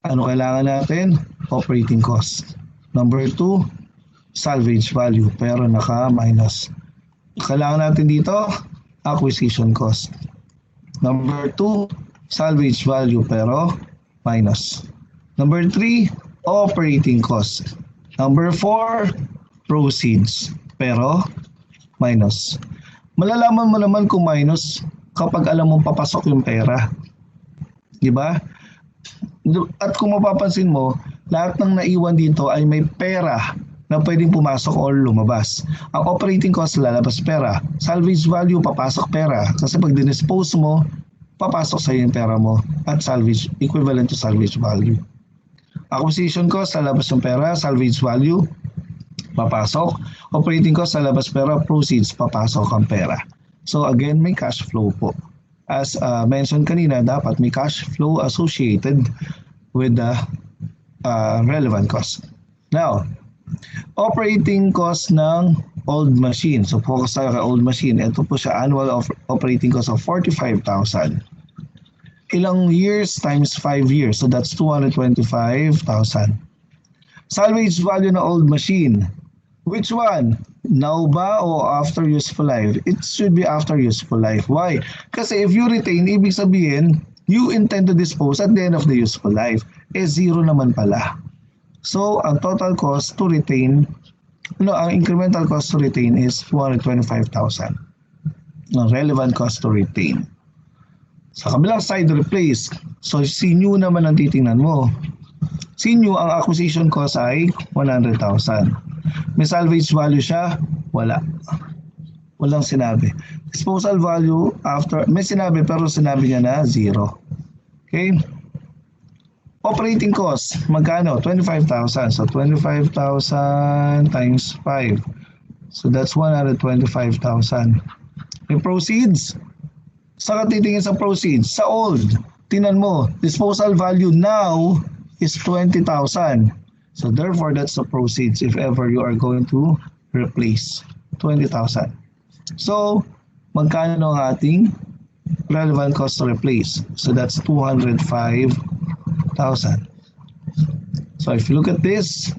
Ano kailangan natin? Operating cost. Number 2, salvage value, pero naka-minus. Kailangan natin dito, acquisition cost. Number 2, salvage value, pero minus. Number 3, operating cost. Number 4, proceeds, pero minus. Malalaman mo naman kung minus kapag alam mong papasok yung pera. Diba? At kung mapapansin mo, lahat ng naiwan dito ay may pera na pwedeng pumasok o lumabas. Ang operating cost lalabas pera. Salvage value papasok pera. Kasi pag dinispose mo, papasok sa yung pera mo at salvage equivalent to salvage value. Acquisition cost lalabas yung pera, salvage value papasok. Operating cost lalabas pera, proceeds papasok ang pera. So again, may cash flow po. As mentioned kanina, dapat may cash flow associated with the relevant cost. Now, operating cost ng old machine. So focus tayo kay old machine. Ito po siya, annual operating cost of 45,000. Ilang years times 5 years. So that's 225,000. Salvage value ng old machine. Which one? Now ba o after useful life? It should be after useful life. Why? Kasi if you retain, ibig sabihin, you intend to dispose at the end of the useful life. Zero naman pala. So, ang total cost to retain, ang incremental cost to retain is 225,000. Ang relevant cost to retain. Sa kabilang side, replace. So, si new naman ang titingnan mo. Si new, ang acquisition cost ay 100,000. May salvage value siya? Wala. Walang sinabi. Disposal value, after, may sinabi pero sinabi niya na 0. Okay? Operating cost, magkano? 25,000. So, 25,000 times 5. So, that's 125,000. May proceeds? Saan ka titingin sa proceeds? Sa old. Tingnan mo, disposal value now is 20,000. So therefore, that's the proceeds if ever you are going to replace 20,000. So, magkano ang ating relevant cost to replace? So that's 205,000. So if you look at this,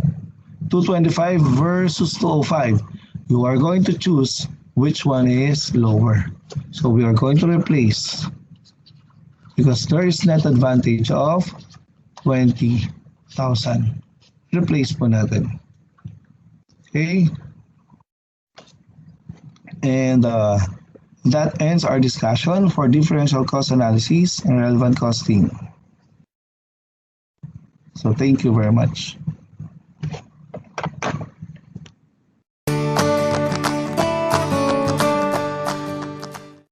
225 versus 205, you are going to choose which one is lower. So we are going to replace because there is net advantage of 20,000. Replace po natin. Okay? And that ends our discussion for differential cost analysis and relevant costing. So thank you very much.